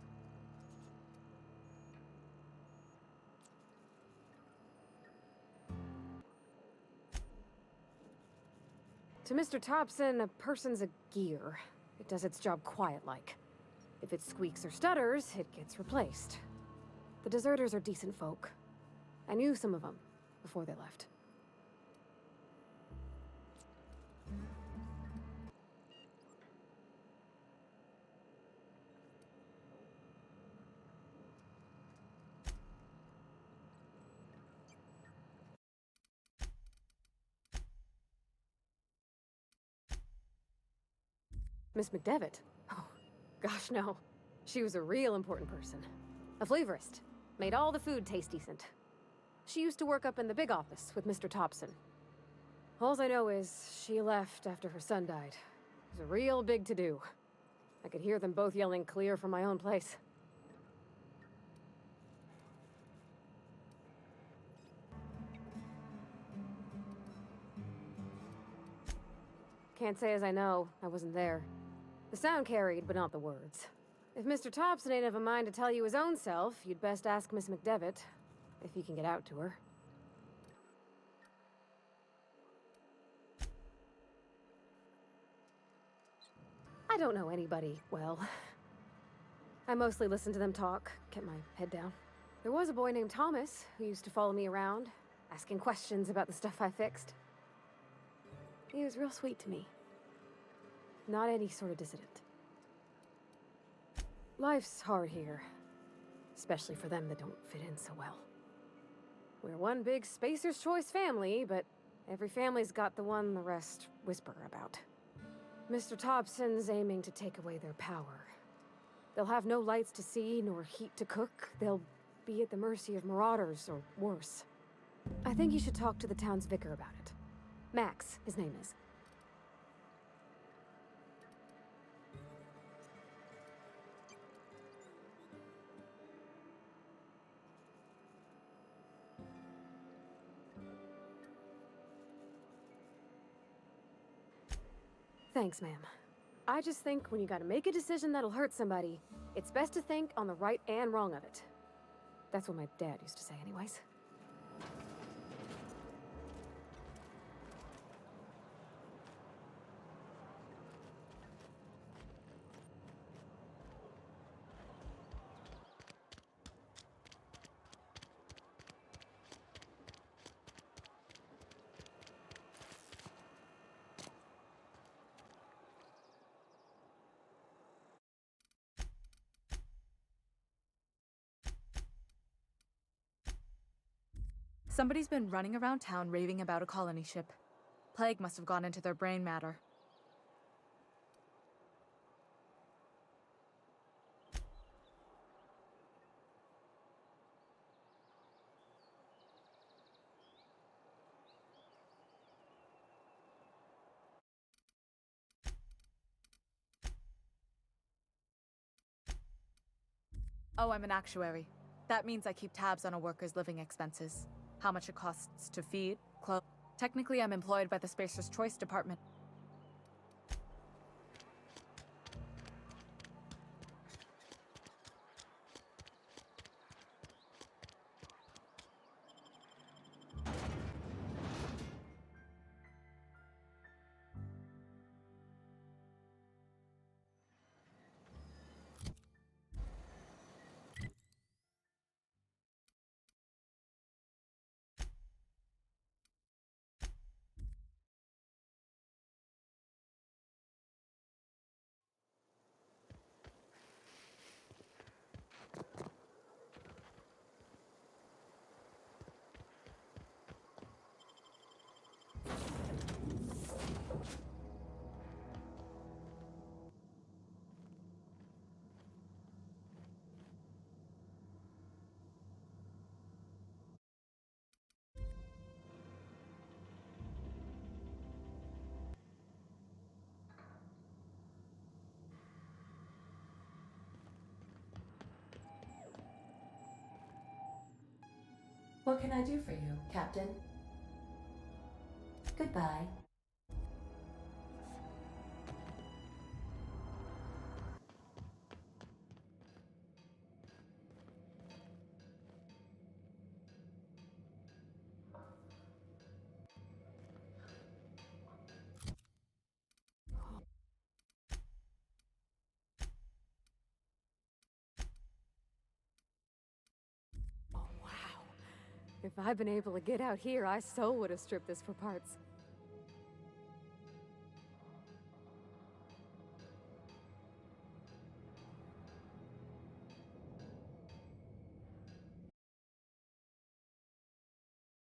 To Mr. Thompson, a person's a gear. It does its job quiet-like. If it squeaks or stutters, it gets replaced. The deserters are decent folk. I knew some of them before they left. Miss McDevitt? Oh, gosh, no. She was a real important person. A flavorist. Made all the food taste decent. She used to work up in the big office with Mr. Thompson. Alls I know is she left after her son died. It was a real big to-do. I could hear them both yelling clear from my own place. Can't say as I know. I wasn't there. The sound carried, but not the words. If Mr. Thompson ain't of a mind to tell you his own self, you'd best ask Miss McDevitt, if you can get out to her. I don't know anybody well. I mostly listen to them talk, kept my head down. There was a boy named Thomas who used to follow me around, asking questions about the stuff I fixed. He was real sweet to me. Not any sort of dissident. Life's hard here, especially for them that don't fit in so well. We're one big Spacer's Choice family, but every family's got the one the rest whisper about. Mr. Thompson's aiming to take away their power. They'll have no lights to see, nor heat to cook. They'll be at the mercy of marauders, or worse. I think you should talk to the town's vicar about it. Max, his name is. Thanks, ma'am. I just think when you gotta make a decision that'll hurt somebody, it's best to think on the right and wrong of it. That's what my dad used to say anyways. Somebody's been running around town raving about a colony ship. Plague must have gone into their brain matter. Oh, I'm an actuary. That means I keep tabs on a worker's living expenses. How much it costs to feed, clothe. Technically, I'm employed by the Spacer's Choice Department. What can I do for you, Captain? Goodbye. If I'd been able to get out here, I so would have stripped this for parts.